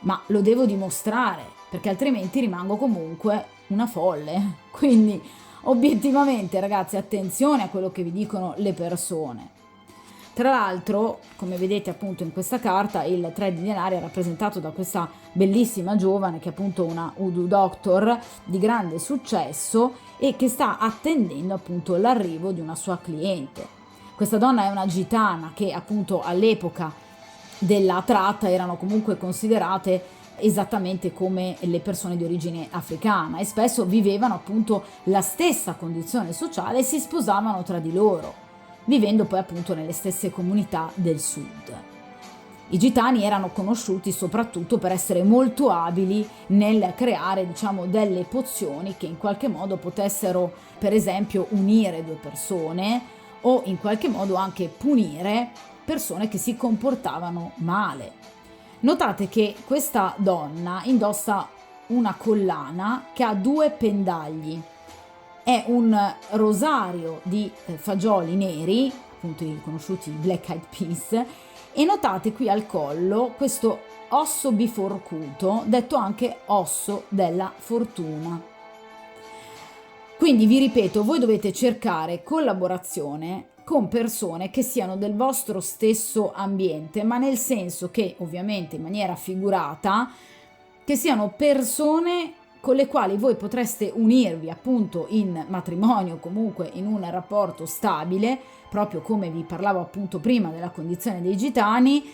ma lo devo dimostrare, perché altrimenti rimango comunque una folle. Quindi obiettivamente, ragazzi, attenzione a quello che vi dicono le persone. Tra l'altro, come vedete appunto in questa carta, il 3 di denari è rappresentato da questa bellissima giovane che è appunto una voodoo doctor di grande successo e che sta attendendo appunto l'arrivo di una sua cliente. Questa donna è una gitana che appunto all'epoca della tratta erano comunque considerate esattamente come le persone di origine africana e spesso vivevano appunto la stessa condizione sociale e si sposavano tra di loro, vivendo poi appunto nelle stesse comunità del sud. I gitani erano conosciuti soprattutto per essere molto abili nel creare, diciamo, delle pozioni che in qualche modo potessero, per esempio, unire due persone o in qualche modo anche punire persone che si comportavano male. Notate che questa donna indossa una collana che ha 2 pendagli. È un rosario di fagioli neri, appunto i conosciuti Black Eyed Peas, e notate qui al collo questo osso biforcuto, detto anche osso della fortuna. Quindi vi ripeto, voi dovete cercare collaborazione con persone che siano del vostro stesso ambiente, ma nel senso che, ovviamente in maniera figurata, che siano persone con le quali voi potreste unirvi appunto in matrimonio, comunque in un rapporto stabile, proprio come vi parlavo appunto prima della condizione dei gitani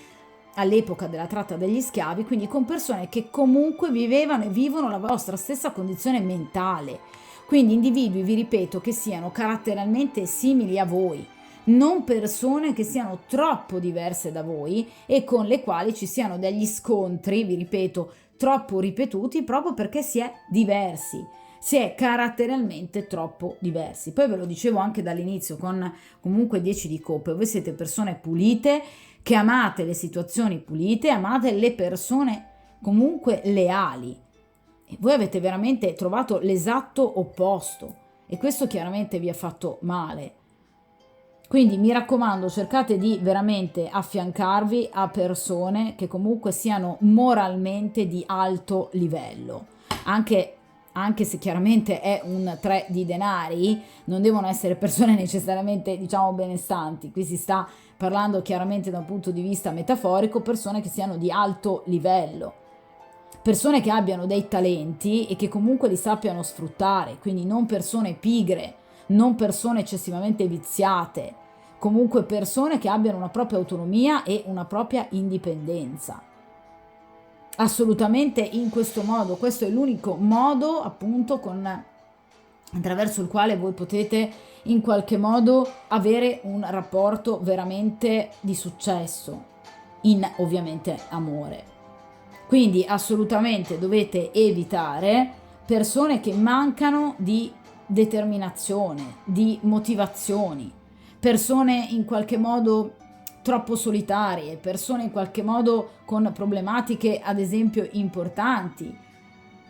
all'epoca della tratta degli schiavi, quindi con persone che comunque vivevano e vivono la vostra stessa condizione mentale. Quindi individui, vi ripeto, che siano caratterialmente simili a voi, non persone che siano troppo diverse da voi e con le quali ci siano degli scontri, vi ripeto, troppo ripetuti proprio perché si è diversi, si è caratterialmente troppo diversi. Poi ve lo dicevo anche dall'inizio con comunque 10 di coppe, voi siete persone pulite, che amate le situazioni pulite, amate le persone comunque leali e voi avete veramente trovato l'esatto opposto e questo chiaramente vi ha fatto male. Quindi mi raccomando, cercate di veramente affiancarvi a persone che comunque siano moralmente di alto livello, anche se chiaramente è un 3 di denari, non devono essere persone necessariamente, diciamo, benestanti, qui si sta parlando chiaramente da un punto di vista metaforico, persone che siano di alto livello, persone che abbiano dei talenti e che comunque li sappiano sfruttare, quindi non persone pigre, non persone eccessivamente viziate, comunque persone che abbiano una propria autonomia e una propria indipendenza. Assolutamente in questo modo, questo è l'unico modo appunto attraverso il quale voi potete in qualche modo avere un rapporto veramente di successo, in ovviamente amore. Quindi assolutamente dovete evitare persone che mancano di determinazione, di motivazioni, persone in qualche modo troppo solitarie, persone in qualche modo con problematiche ad esempio importanti,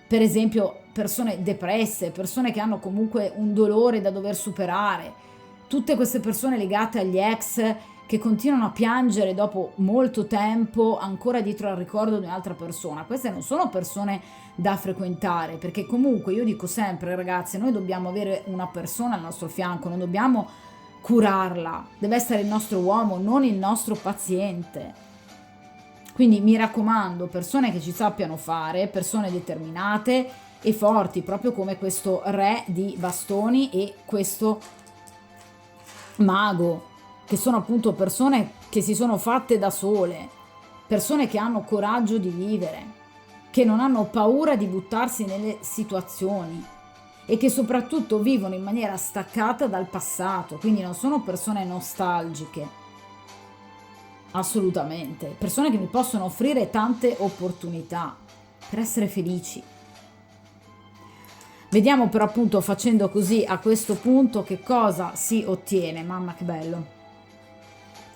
per esempio persone depresse, persone che hanno comunque un dolore da dover superare, tutte queste persone legate agli ex che continuano a piangere dopo molto tempo ancora dietro al ricordo di un'altra persona. Queste non sono persone da frequentare, perché comunque io dico sempre, ragazzi, noi dobbiamo avere una persona al nostro fianco, non dobbiamo curarla, deve essere il nostro uomo, non il nostro paziente. Quindi mi raccomando, persone che ci sappiano fare, persone determinate e forti, proprio come questo re di bastoni e questo mago, che sono appunto persone che si sono fatte da sole, persone che hanno coraggio di vivere, che non hanno paura di buttarsi nelle situazioni e che soprattutto vivono in maniera staccata dal passato, quindi non sono persone nostalgiche, assolutamente, persone che mi possono offrire tante opportunità per essere felici. Vediamo però appunto facendo così a questo punto che cosa si ottiene, mamma che bello.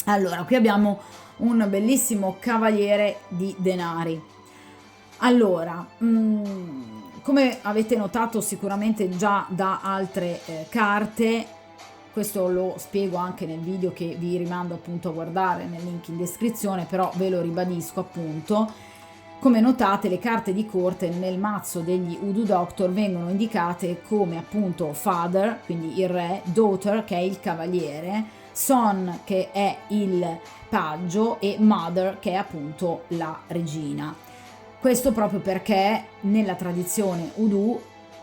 Allora, qui abbiamo un bellissimo cavaliere di denari. Allora, come avete notato sicuramente già da altre carte, questo lo spiego anche nel video che vi rimando appunto a guardare nel link in descrizione, però ve lo ribadisco appunto. Come notate, le carte di corte nel mazzo degli Hoodoo Doctor vengono indicate come appunto father, quindi il re, daughter, che è il cavaliere, son, che è il paggio, e mother, che è appunto la regina. Questo proprio perché nella tradizione Hoodoo,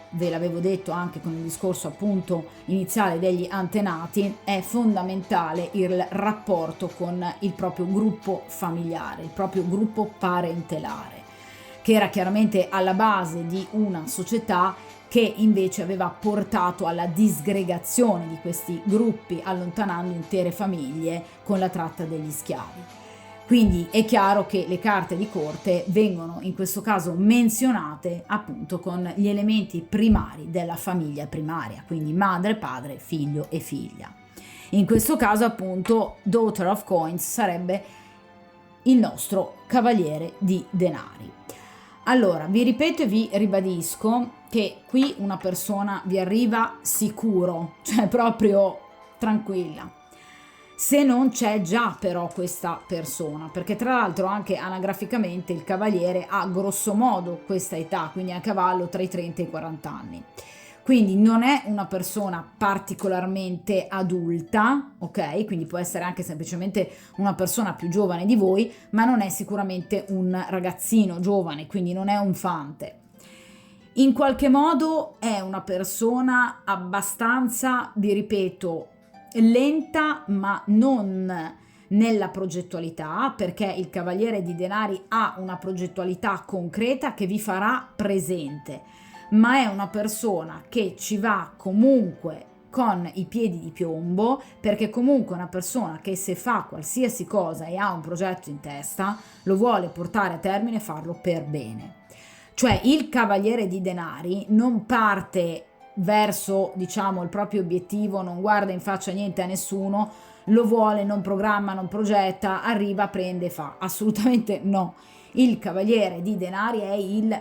ve l'avevo detto anche con il discorso appunto iniziale degli antenati, è fondamentale il rapporto con il proprio gruppo familiare, il proprio gruppo parentelare, che era chiaramente alla base di una società che invece aveva portato alla disgregazione di questi gruppi, allontanando intere famiglie con la tratta degli schiavi. Quindi è chiaro che le carte di corte vengono in questo caso menzionate appunto con gli elementi primari della famiglia primaria, quindi madre, padre, figlio e figlia. In questo caso appunto Daughter of Coins sarebbe il nostro cavaliere di denari. Allora, vi ripeto e vi ribadisco che qui una persona vi arriva sicuro, cioè proprio tranquilla, se non c'è già però questa persona, perché tra l'altro anche anagraficamente il cavaliere ha grosso modo questa età, quindi è a cavallo tra i 30 e i 40 anni. Quindi non è una persona particolarmente adulta, ok? Quindi può essere anche semplicemente una persona più giovane di voi, ma non è sicuramente un ragazzino giovane, quindi non è un fante. In qualche modo è una persona abbastanza, vi ripeto, lenta, ma non nella progettualità, perché il cavaliere di denari ha una progettualità concreta che vi farà presente, ma è una persona che ci va comunque con i piedi di piombo, perché comunque è una persona che se fa qualsiasi cosa e ha un progetto in testa, lo vuole portare a termine e farlo per bene. Cioè il cavaliere di denari non parte verso, diciamo, il proprio obiettivo, non guarda in faccia niente a nessuno, lo vuole, non programma, non progetta, arriva, prende, fa. Assolutamente no. Il cavaliere di denari è il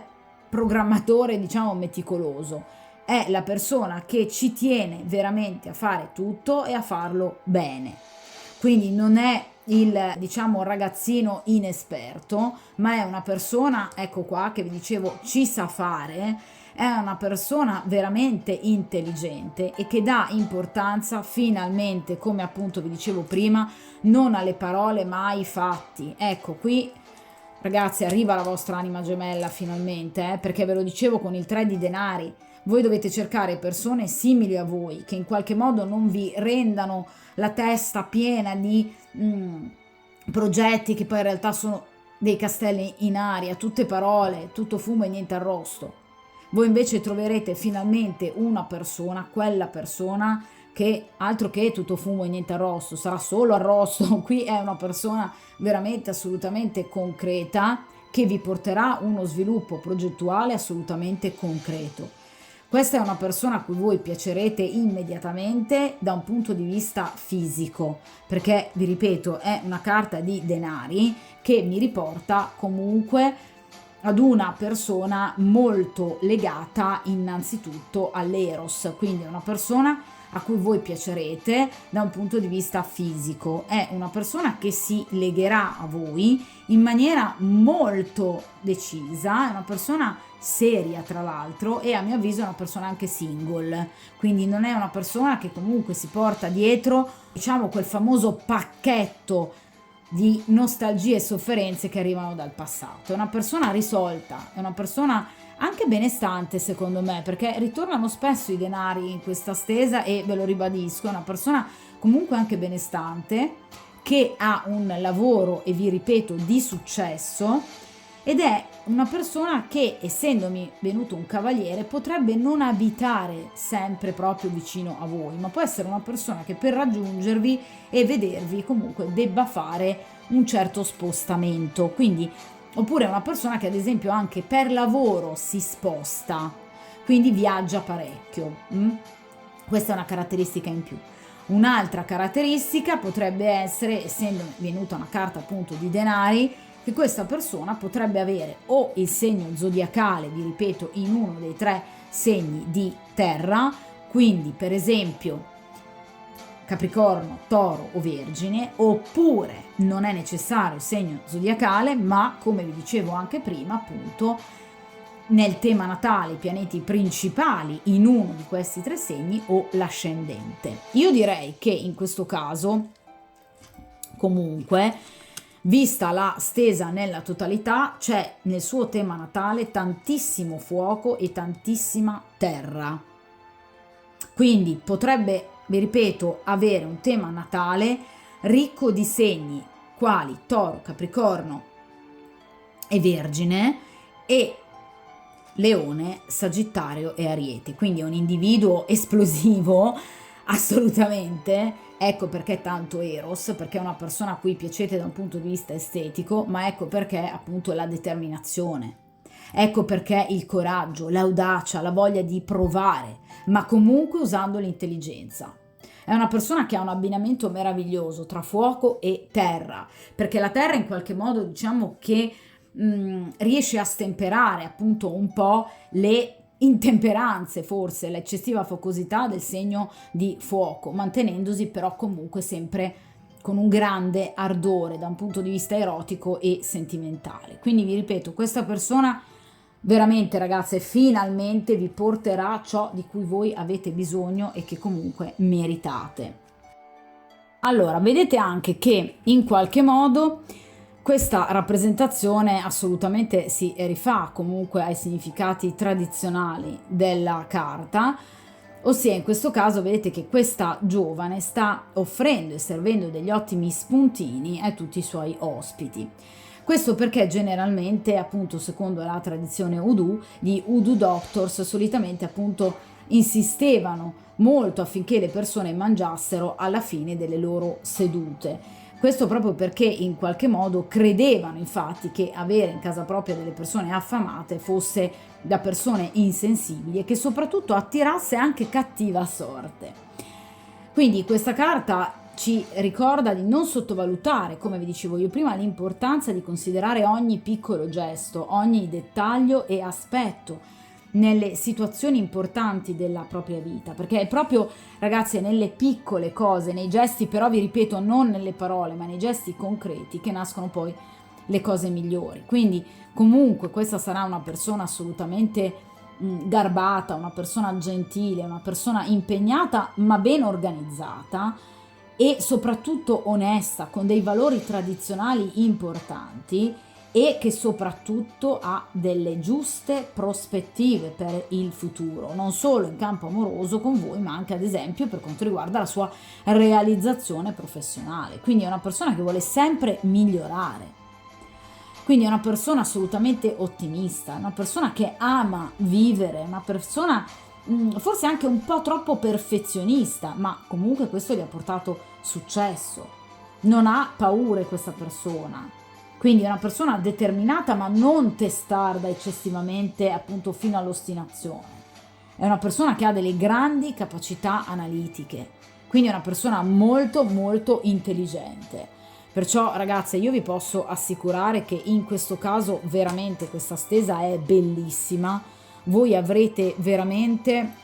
programmatore, diciamo, meticoloso. È la persona che ci tiene veramente a fare tutto e a farlo bene. Quindi non è il, diciamo, ragazzino inesperto, ma è una persona, ecco qua, che vi dicevo, ci sa fare, è una persona veramente intelligente e che dà importanza finalmente, come appunto vi dicevo prima, non alle parole ma ai fatti. Ecco, qui ragazzi arriva la vostra anima gemella finalmente, perché ve lo dicevo con il 3 di denari. Voi dovete cercare persone simili a voi, che in qualche modo non vi rendano la testa piena di progetti che poi in realtà sono dei castelli in aria, tutte parole, tutto fumo e niente arrosto. Voi invece troverete finalmente una persona, quella persona che altro che tutto fumo e niente arrosto, sarà solo arrosto. Qui è una persona veramente assolutamente concreta che vi porterà uno sviluppo progettuale assolutamente concreto. Questa è una persona a cui voi piacerete immediatamente da un punto di vista fisico, perché vi ripeto è una carta di denari che mi riporta comunque ad una persona molto legata innanzitutto all'eros, quindi è una persona a cui voi piacerete da un punto di vista fisico, è una persona che si legherà a voi in maniera molto decisa, è una persona seria tra l'altro e a mio avviso è una persona anche single, quindi non è una persona che comunque si porta dietro, diciamo, quel famoso pacchetto di nostalgie e sofferenze che arrivano dal passato. È una persona risolta, è una persona anche benestante secondo me, perché ritornano spesso i denari in questa stesa e ve lo ribadisco, è una persona comunque anche benestante che ha un lavoro e vi ripeto di successo ed è una persona che, essendomi venuto un cavaliere, potrebbe non abitare sempre proprio vicino a voi, ma può essere una persona che per raggiungervi e vedervi comunque debba fare un certo spostamento, quindi oppure una persona che ad esempio anche per lavoro si sposta, quindi viaggia parecchio. Questa è una caratteristica in più. Un'altra caratteristica potrebbe essere, essendo venuta una carta appunto di denari, che questa persona potrebbe avere o il segno zodiacale, vi ripeto, in uno dei 3 segni di terra, quindi per esempio Capricorno, Toro o Vergine, oppure non è necessario il segno zodiacale, ma come vi dicevo anche prima, appunto, nel tema natale i pianeti principali in uno di questi 3 segni o l'ascendente. Io direi che in questo caso, comunque, vista la stesa nella totalità, c'è nel suo tema natale tantissimo fuoco e tantissima terra. Quindi potrebbe, vi ripeto, avere un tema natale ricco di segni quali Toro, Capricorno e Vergine, e Leone, Sagittario e Ariete. Quindi è un individuo esplosivo, assolutamente. Ecco perché è tanto Eros, perché è una persona a cui piacete da un punto di vista estetico, ma ecco perché appunto la determinazione. Ecco perché il coraggio, l'audacia, la voglia di provare, ma comunque usando l'intelligenza. È una persona che ha un abbinamento meraviglioso tra fuoco e terra, perché la terra in qualche modo diciamo che riesce a stemperare appunto un po' le intemperanze, forse l'eccessiva focosità del segno di fuoco, mantenendosi però comunque sempre con un grande ardore da un punto di vista erotico e sentimentale. Quindi vi ripeto, questa persona veramente, ragazze, finalmente vi porterà ciò di cui voi avete bisogno e che comunque meritate. Allora, vedete anche che in qualche modo questa rappresentazione assolutamente si rifà comunque ai significati tradizionali della carta, ossia in questo caso vedete che questa giovane sta offrendo e servendo degli ottimi spuntini a tutti i suoi ospiti. Questo perché generalmente, appunto, secondo la tradizione Udu, gli Udu Doctors solitamente appunto insistevano molto affinché le persone mangiassero alla fine delle loro sedute. Questo proprio perché in qualche modo credevano infatti che avere in casa propria delle persone affamate fosse da persone insensibili e che soprattutto attirasse anche cattiva sorte. Quindi questa carta ci ricorda di non sottovalutare, come vi dicevo io prima, l'importanza di considerare ogni piccolo gesto, ogni dettaglio e aspetto nelle situazioni importanti della propria vita, perché è proprio, ragazze, nelle piccole cose, nei gesti, però vi ripeto, non nelle parole, ma nei gesti concreti che nascono poi le cose migliori. Quindi comunque questa sarà una persona assolutamente garbata, una persona gentile, una persona impegnata ma ben organizzata e soprattutto onesta, con dei valori tradizionali importanti e che soprattutto ha delle giuste prospettive per il futuro, non solo in campo amoroso con voi, ma anche ad esempio per quanto riguarda la sua realizzazione professionale. Quindi è una persona che vuole sempre migliorare. Quindi è una persona assolutamente ottimista, una persona che ama vivere, una persona forse anche un po' troppo perfezionista, ma comunque questo gli ha portato successo. Non ha paure questa persona. Quindi è una persona determinata ma non testarda eccessivamente appunto fino all'ostinazione. È una persona che ha delle grandi capacità analitiche, quindi è una persona molto molto intelligente. Perciò ragazze, io vi posso assicurare che in questo caso veramente questa stesa è bellissima. Voi avrete veramente,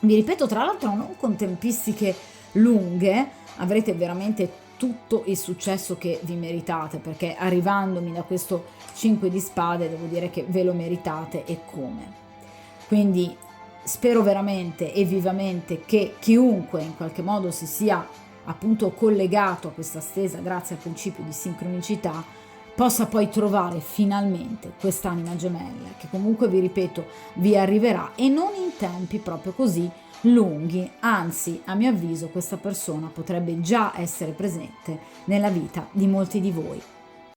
vi ripeto tra l'altro non con tempistiche lunghe, avrete veramente tutto il successo che vi meritate, perché arrivandomi da questo 5 di spade devo dire che ve lo meritate e come. Quindi spero veramente e vivamente che chiunque in qualche modo si sia appunto collegato a questa stesa grazie al principio di sincronicità possa poi trovare finalmente quest'anima gemella che comunque vi ripeto vi arriverà e non in tempi proprio così lunghi, anzi a mio avviso questa persona potrebbe già essere presente nella vita di molti di voi.